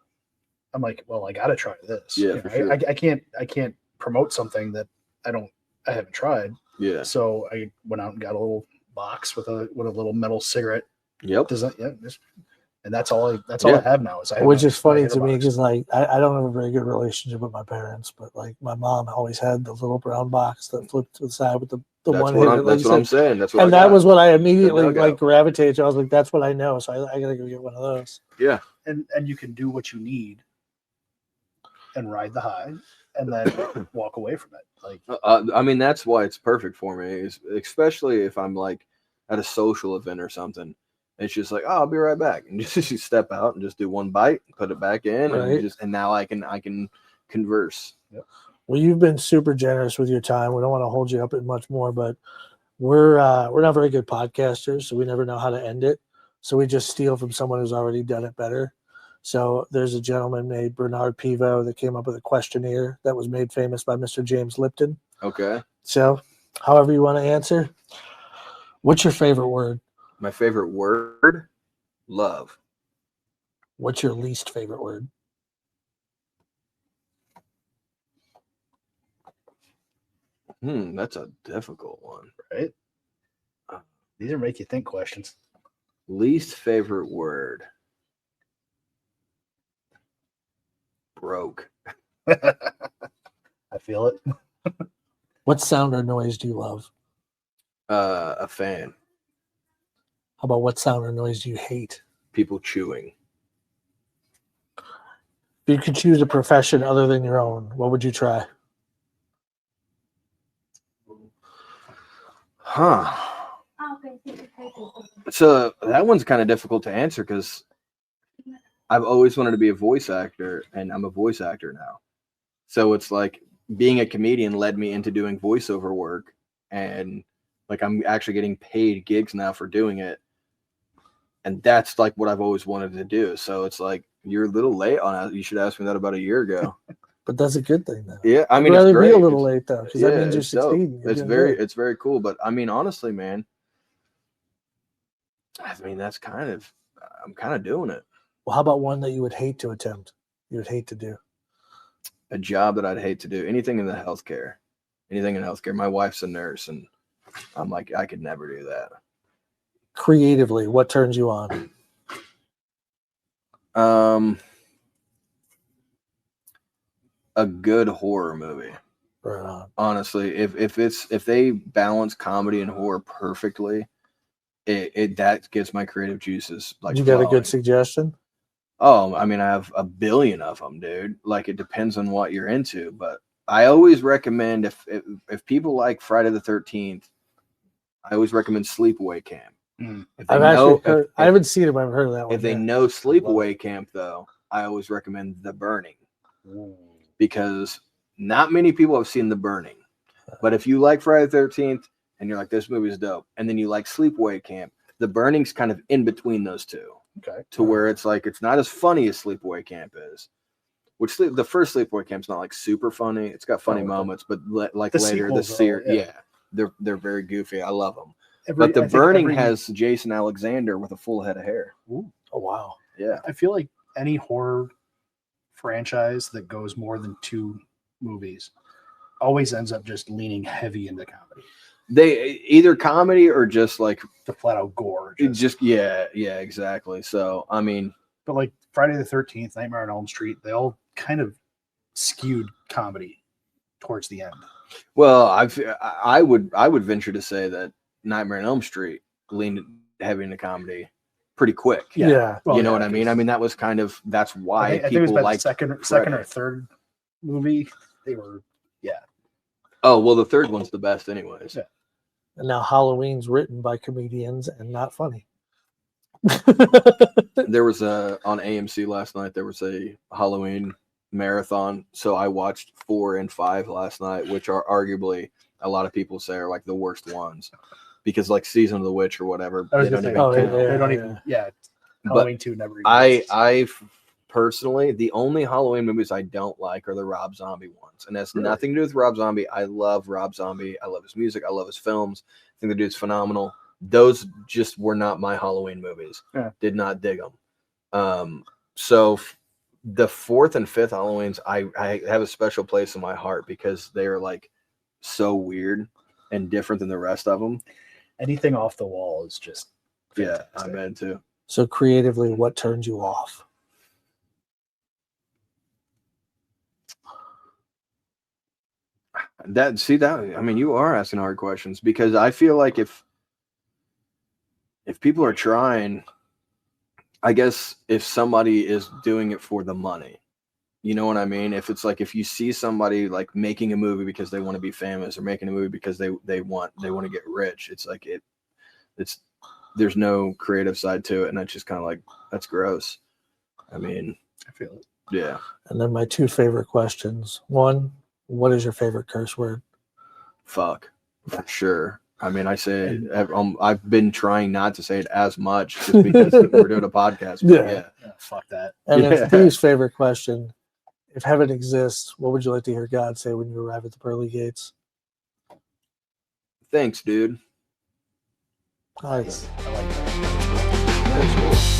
S2: I'm like, well, I got to try this.
S4: Yeah,
S2: You
S4: for
S2: know,
S4: sure.
S2: I can't promote something that I haven't tried.
S4: Yeah.
S2: So I went out and got a little box with a little metal cigarette
S4: Yep.
S2: design. Yeah, and that's all I
S4: Yeah.
S2: have now. Is I have
S3: Which
S2: my-
S3: is funny
S2: my
S3: to me
S2: hitter box.
S3: because like I don't have a very good relationship with my parents, but like my mom always had the little brown box that flipped to the side with the
S4: That's
S3: one
S4: what
S3: hitter.
S4: I'm.
S3: Like
S4: That's
S3: you
S4: what I'm
S3: said.
S4: saying. That's what.
S3: And
S4: I
S3: that
S4: got.
S3: was what I immediately
S4: dugout.
S3: like gravitated to. I was like, that's what I know. So I gotta go get one of those.
S4: Yeah.
S2: and you can do what you need and ride the high and then walk away from it. Like
S4: I mean, that's why it's perfect for me, is especially if I'm like at a social event or something. It's just like, oh, I'll be right back, and just you step out and just do one bite, put it back in,
S3: Right.
S4: and now I can converse.
S3: Well, you've been super generous with your time. We don't want to hold you up in much more, but we're not very good podcasters, so we never know how to end it. So we just steal from someone who's already done it better. So there's a gentleman named Bernard Pivo that came up with a questionnaire that was made famous by Mr. James Lipton.
S4: Okay.
S3: So however you want to answer, what's your favorite word?
S4: My favorite word, love.
S3: What's your least favorite word?
S4: That's a difficult one.
S2: right. These are make you think questions.
S4: Least favorite word, broke.
S2: I feel it.
S3: What sound or noise do you love?
S4: A fan.
S3: How about what sound or noise do you hate?
S4: People chewing.
S3: If you could choose a profession other than your own, what would you try?
S4: Huh. So that one's kind of difficult to answer because I've always wanted to be a voice actor, and I'm a voice actor now. So it's like being a comedian led me into doing voiceover work, and like I'm actually getting paid gigs now for doing it. And that's like what I've always wanted to do. So it's like you're a little late on it. You should ask me that about a year ago.
S3: But that's a good thing, though.
S4: Yeah, I
S3: I'd
S4: mean,
S3: rather
S4: it's great.
S3: be a little
S4: It's-
S3: late though, because that means you're
S4: it's dope.
S3: succeeding. You're
S4: It's
S3: doing
S4: very,
S3: good.
S4: it's very cool. But I mean, honestly, man, I mean, that's kind of, I'm kind of doing it.
S3: Well, how about one that you would hate to attempt? You would hate to do.
S4: A job that I'd hate to do. Anything in the healthcare. Anything in healthcare. My wife's a nurse, and I'm like, I could never do that.
S3: Creatively, what turns you on?
S4: A good horror movie.
S3: Right on.
S4: Honestly, if they balance comedy and horror perfectly, it that gets my creative juices like
S3: You got a
S4: flowing.
S3: good suggestion?
S4: Oh, I mean, I have a billion of them, dude. Like, it depends on what you're into, but I always recommend if people like Friday the 13th, I always recommend Sleepaway Camp. If they
S3: I've
S4: know,
S3: actually heard, I
S4: if,
S3: haven't seen it, but I've heard of that one.
S4: if they
S3: yeah.
S4: know Sleepaway Camp, though, I always recommend The Burning, because not many people have seen The Burning. But if you like Friday the 13th and you're like, this movie's dope, and then you like Sleepaway Camp, The Burning's kind of in between those two.
S2: Okay.
S4: To where it's like it's not as funny as Sleepaway Camp is. The first Sleepaway Camp's not like super funny. It's got funny
S2: Oh, okay.
S4: moments, but like
S2: The
S4: later
S2: sequels,
S4: the series,
S2: though, yeah.
S4: they're very goofy. I love them.
S2: I
S4: But The
S2: think
S4: Burning has Jason Alexander with a full head of hair.
S2: Ooh,
S3: Oh wow.
S4: Yeah.
S2: I feel like any horror franchise that goes more than 2 movies always ends up just leaning heavy into comedy.
S4: They either comedy or just like
S2: The flat out gore.
S4: yeah, exactly. So I mean,
S2: But like Friday the 13th, Nightmare on Elm Street, they all kind of skewed comedy towards the end.
S4: well, I would venture to say that Nightmare on Elm Street leaned heavy into comedy pretty quick.
S3: Yeah.
S2: Well,
S4: You know
S2: yeah,
S4: what I mean? I mean, that was kind of that's why
S2: I think it was
S4: people
S2: about
S4: like
S2: the second or third movie. They were
S4: Oh well, the third one's the best, anyways.
S2: Yeah.
S3: And now Halloween's written by comedians and not funny.
S4: There was on AMC last night. There was a Halloween marathon, so I watched 4 and 5 last night, which are arguably a lot of people say are like the worst ones because like Season of the Witch or whatever.
S2: I was
S4: They don't
S2: gonna
S4: even
S2: say,
S4: count.
S2: they don't even
S4: But
S2: Halloween 2 never even
S4: I personally, the only Halloween movies I don't like are the Rob Zombie ones, and that's
S2: Really?
S4: nothing to do with Rob Zombie. I love Rob Zombie. I love his music. I love his films. I think the dude's phenomenal. Those just were not my Halloween movies.
S2: Yeah.
S4: Did not dig them. So the 4th and 5th Halloweens, I have a special place in my heart because they are like so weird and different than the rest of them.
S2: anything off the wall is just
S4: Yeah,
S2: fantastic.
S4: I'm into.
S3: So creatively, what turns you off?
S4: I mean, you are asking hard questions because I feel like if people are trying, I guess if somebody is doing it for the money, you know what I mean? If it's like if you see somebody like making a movie because they want to be famous or making a movie because they want to get rich, it's like it's there's no creative side to it, and that's just kind of like that's gross. I mean,
S2: I feel it.
S4: yeah.
S3: And then my 2 favorite questions. 1, what is your favorite curse word?
S4: Fuck, for sure. I mean, I say it, I've been trying not to say it as much just because we're doing a podcast. But
S3: Yeah.
S4: yeah.
S2: Fuck that.
S3: And
S4: Yeah.
S3: then Steve's favorite question: if heaven exists, what would you like to hear God say when you arrive at the pearly gates?
S4: Thanks, dude.
S3: Nice.
S2: I like that.
S4: That's cool.